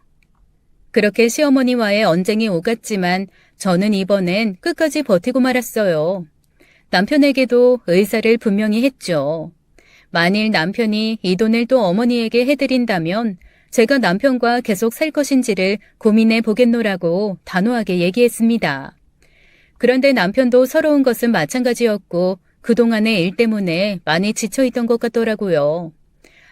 그렇게 시어머니와의 언쟁이 오갔지만 저는 이번엔 끝까지 버티고 말았어요. 남편에게도 의사를 분명히 했죠. 만일 남편이 이 돈을 또 어머니에게 해드린다면 제가 남편과 계속 살 것인지를 고민해 보겠노라고 단호하게 얘기했습니다. 그런데 남편도 서러운 것은 마찬가지였고 그동안의 일 때문에 많이 지쳐있던 것 같더라고요.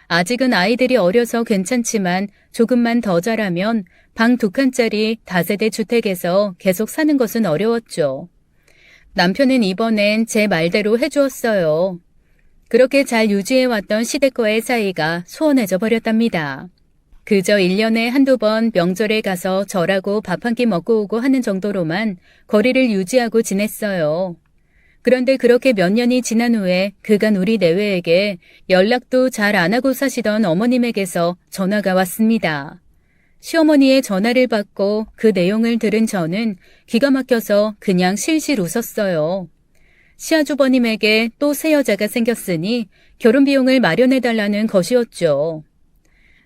아직은 아이들이 어려서 괜찮지만 조금만 더 자라면 방 2칸짜리 다세대 주택에서 계속 사는 것은 어려웠죠. 남편은 이번엔 제 말대로 해주었어요. 그렇게 잘 유지해왔던 시댁과의 사이가 소원해져 버렸답니다. 그저 1년에 한두 번 명절에 가서 절하고 밥 한 끼 먹고 오고 하는 정도로만 거리를 유지하고 지냈어요. 그런데 그렇게 몇 년이 지난 후에 그간 우리 내외에게 연락도 잘 안 하고 사시던 어머님에게서 전화가 왔습니다. 시어머니의 전화를 받고 그 내용을 들은 저는 기가 막혀서 그냥 실실 웃었어요. 시아주버님에게 또 새 여자가 생겼으니 결혼 비용을 마련해달라는 것이었죠.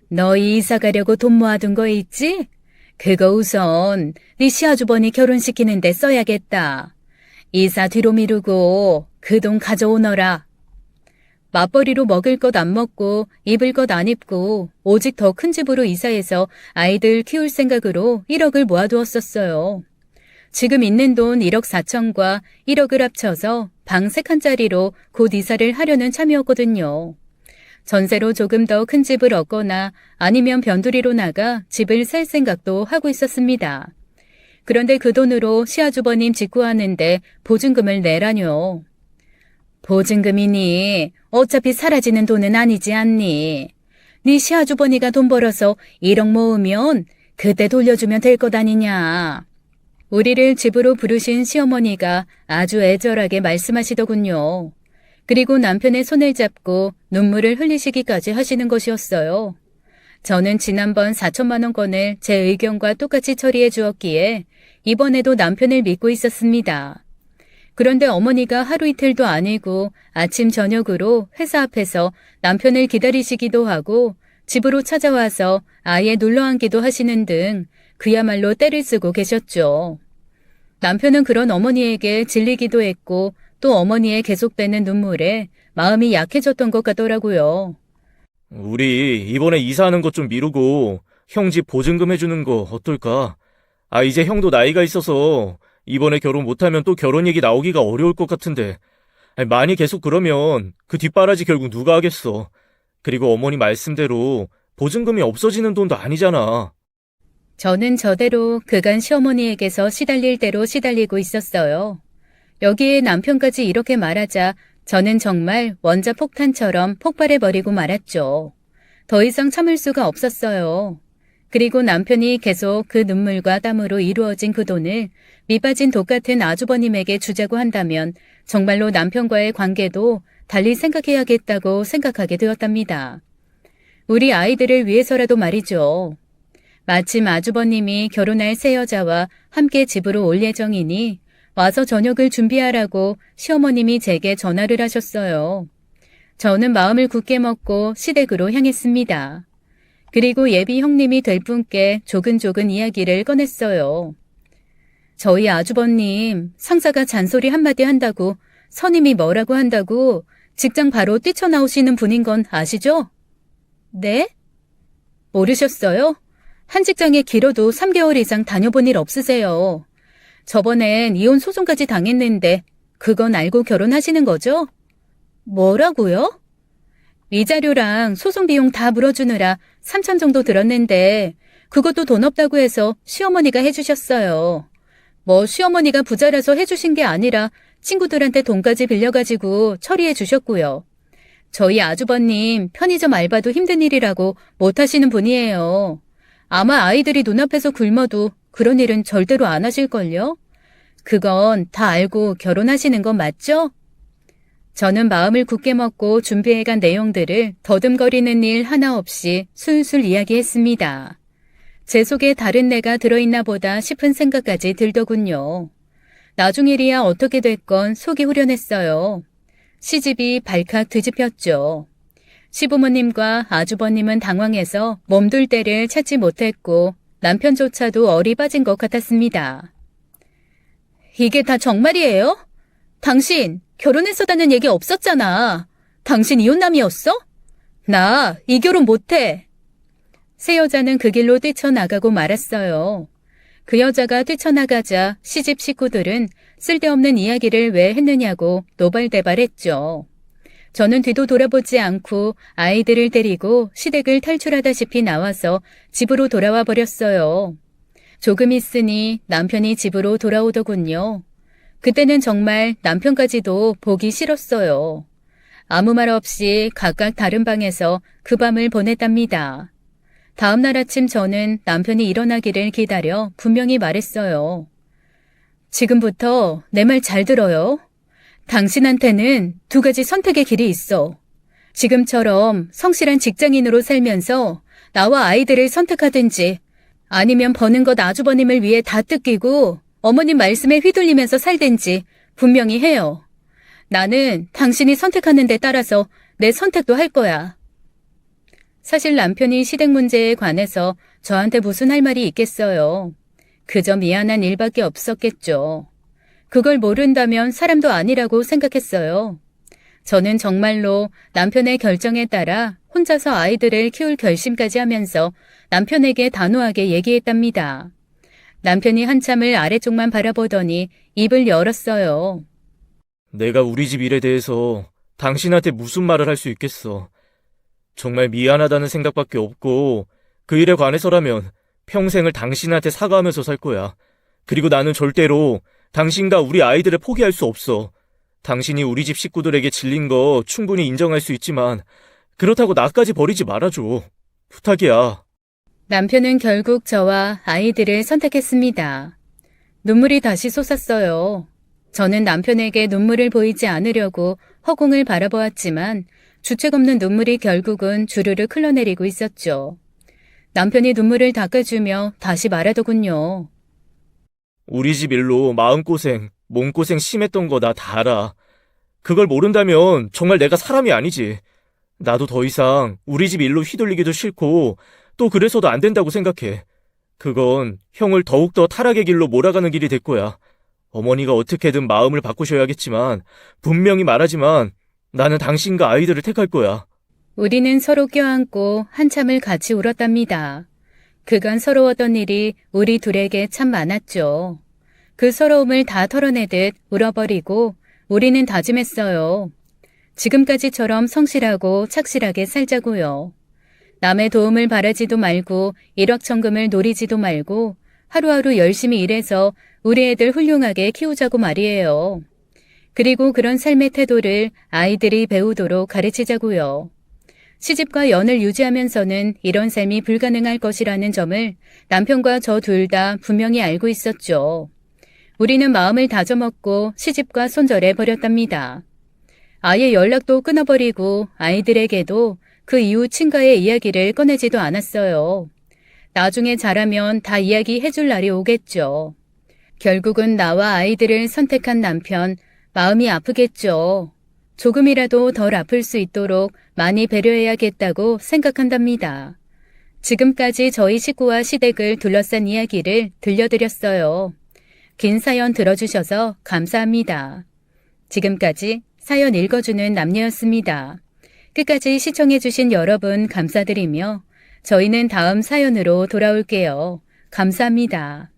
너희 이사 가려고 돈 모아둔 거 있지? 그거 우선 네 시아주버니 결혼시키는데 써야겠다. 이사 뒤로 미루고 그 돈 가져오너라. 맞벌이로 먹을 것 안 먹고 입을 것 안 입고 오직 더 큰 집으로 이사해서 아이들 키울 생각으로 1억을 모아두었었어요. 지금 있는 돈 1억 4천과 1억을 합쳐서 방 3칸짜리로 곧 이사를 하려는 참이었거든요. 전세로 조금 더 큰 집을 얻거나 아니면 변두리로 나가 집을 살 생각도 하고 있었습니다. 그런데 그 돈으로 시아주버님 직구하는데 보증금을 내라뇨. 보증금이니 어차피 사라지는 돈은 아니지 않니? 네 시아주버니가 돈 벌어서 1억 모으면 그때 돌려주면 될 것 아니냐. 우리를 집으로 부르신 시어머니가 아주 애절하게 말씀하시더군요. 그리고 남편의 손을 잡고 눈물을 흘리시기까지 하시는 것이었어요. 저는 지난번 4천만 원권을 제 의견과 똑같이 처리해 주었기에 이번에도 남편을 믿고 있었습니다. 그런데 어머니가 하루 이틀도 아니고 아침 저녁으로 회사 앞에서 남편을 기다리시기도 하고 집으로 찾아와서 아예 눌러앉기도 하시는 등 그야말로 떼를 쓰고 계셨죠. 남편은 그런 어머니에게 질리기도 했고 또 어머니의 계속되는 눈물에 마음이 약해졌던 것 같더라고요. 우리 이번에 이사하는 것 좀 미루고 형 집 보증금 해주는 거 어떨까? 이제 형도 나이가 있어서 이번에 결혼 못하면 또 결혼 얘기 나오기가 어려울 것 같은데. 많이 계속 그러면 그 뒷바라지 결국 누가 하겠어. 그리고 어머니 말씀대로 보증금이 없어지는 돈도 아니잖아. 저는 저대로 그간 시어머니에게서 시달릴 대로 시달리고 있었어요. 여기에 남편까지 이렇게 말하자 저는 정말 원자폭탄처럼 폭발해버리고 말았죠. 더 이상 참을 수가 없었어요. 그리고 남편이 계속 그 눈물과 땀으로 이루어진 그 돈을 밑빠진 독 같은 아주버님에게 주자고 한다면 정말로 남편과의 관계도 달리 생각해야겠다고 생각하게 되었답니다. 우리 아이들을 위해서라도 말이죠. 마침 아주버님이 결혼할 새 여자와 함께 집으로 올 예정이니 와서 저녁을 준비하라고 시어머님이 제게 전화를 하셨어요. 저는 마음을 굳게 먹고 시댁으로 향했습니다. 그리고 예비 형님이 될 분께 조근조근 이야기를 꺼냈어요. 저희 아주버님 상사가 잔소리 한마디 한다고 선임이 뭐라고 한다고 직장 바로 뛰쳐나오시는 분인 건 아시죠? 네? 모르셨어요? 한 직장에 길어도 3개월 이상 다녀본 일 없으세요. 저번엔 이혼 소송까지 당했는데 그건 알고 결혼하시는 거죠? 뭐라고요? 위자료랑 소송 비용 다 물어주느라 3천 정도 들었는데 그것도 돈 없다고 해서 시어머니가 해주셨어요. 뭐 시어머니가 부자라서 해주신 게 아니라 친구들한테 돈까지 빌려가지고 처리해 주셨고요. 저희 아주버님 편의점 알바도 힘든 일이라고 못하시는 분이에요. 아마 아이들이 눈앞에서 굶어도 그런 일은 절대로 안 하실걸요? 그건 다 알고 결혼하시는 건 맞죠? 저는 마음을 굳게 먹고 준비해간 내용들을 더듬거리는 일 하나 없이 술술 이야기했습니다. 제 속에 다른 내가 들어있나 보다 싶은 생각까지 들더군요. 나중일이야 어떻게 됐건 속이 후련했어요. 시집이 발칵 뒤집혔죠. 시부모님과 아주버님은 당황해서 몸둘 데를 찾지 못했고 남편조차도 얼이 빠진 것 같았습니다. 이게 다 정말이에요? 당신 결혼했었다는 얘기 없었잖아. 당신 이혼남이었어? 나 이 결혼 못해. 새 여자는 그 길로 뛰쳐나가고 말았어요. 그 여자가 뛰쳐나가자 시집 식구들은 쓸데없는 이야기를 왜 했느냐고 노발대발했죠. 저는 뒤도 돌아보지 않고 아이들을 데리고 시댁을 탈출하다시피 나와서 집으로 돌아와 버렸어요. 조금 있으니 남편이 집으로 돌아오더군요. 그때는 정말 남편까지도 보기 싫었어요. 아무 말 없이 각각 다른 방에서 그 밤을 보냈답니다. 다음 날 아침 저는 남편이 일어나기를 기다려 분명히 말했어요. 지금부터 내 말 잘 들어요. 당신한테는 두 가지 선택의 길이 있어. 지금처럼 성실한 직장인으로 살면서 나와 아이들을 선택하든지 아니면 버는 것 아주버님을 위해 다 뜯기고 어머님 말씀에 휘둘리면서 살든지 분명히 해요. 나는 당신이 선택하는 데 따라서 내 선택도 할 거야. 사실 남편이 시댁 문제에 관해서 저한테 무슨 할 말이 있겠어요. 그저 미안한 일밖에 없었겠죠. 그걸 모른다면 사람도 아니라고 생각했어요. 저는 정말로 남편의 결정에 따라 혼자서 아이들을 키울 결심까지 하면서 남편에게 단호하게 얘기했답니다. 남편이 한참을 아래쪽만 바라보더니 입을 열었어요. 내가 우리 집 일에 대해서 당신한테 무슨 말을 할 수 있겠어. 정말 미안하다는 생각밖에 없고 그 일에 관해서라면 평생을 당신한테 사과하면서 살 거야. 그리고 나는 절대로 당신과 우리 아이들을 포기할 수 없어. 당신이 우리 집 식구들에게 질린 거 충분히 인정할 수 있지만 그렇다고 나까지 버리지 말아줘. 부탁이야. 남편은 결국 저와 아이들을 선택했습니다. 눈물이 다시 솟았어요. 저는 남편에게 눈물을 보이지 않으려고 허공을 바라보았지만 주책 없는 눈물이 결국은 주르륵 흘러내리고 있었죠. 남편이 눈물을 닦아주며 다시 말하더군요. 우리 집 일로 마음고생, 몸고생 심했던 거 나 다 알아. 그걸 모른다면 정말 내가 사람이 아니지. 나도 더 이상 우리 집 일로 휘둘리기도 싫고 또 그래서도 안 된다고 생각해. 그건 형을 더욱더 타락의 길로 몰아가는 길이 될 거야. 어머니가 어떻게든 마음을 바꾸셔야겠지만 분명히 말하지만 나는 당신과 아이들을 택할 거야. 우리는 서로 껴안고 한참을 같이 울었답니다. 그간 서러웠던 일이 우리 둘에게 참 많았죠. 그 서러움을 다 털어내듯 울어버리고 우리는 다짐했어요. 지금까지처럼 성실하고 착실하게 살자고요. 남의 도움을 바라지도 말고 일확천금을 노리지도 말고 하루하루 열심히 일해서 우리 애들 훌륭하게 키우자고 말이에요. 그리고 그런 삶의 태도를 아이들이 배우도록 가르치자고요. 시집과 연을 유지하면서는 이런 삶이 불가능할 것이라는 점을 남편과 저 둘 다 분명히 알고 있었죠. 우리는 마음을 다져먹고 시집과 손절해 버렸답니다. 아예 연락도 끊어버리고 아이들에게도 그 이후 친가의 이야기를 꺼내지도 않았어요. 나중에 자라면 다 이야기해줄 날이 오겠죠. 결국은 나와 아이들을 선택한 남편, 마음이 아프겠죠. 조금이라도 덜 아플 수 있도록 많이 배려해야겠다고 생각한답니다. 지금까지 저희 식구와 시댁을 둘러싼 이야기를 들려드렸어요. 긴 사연 들어주셔서 감사합니다. 지금까지 사연 읽어주는 남녀였습니다. 끝까지 시청해주신 여러분 감사드리며 저희는 다음 사연으로 돌아올게요. 감사합니다.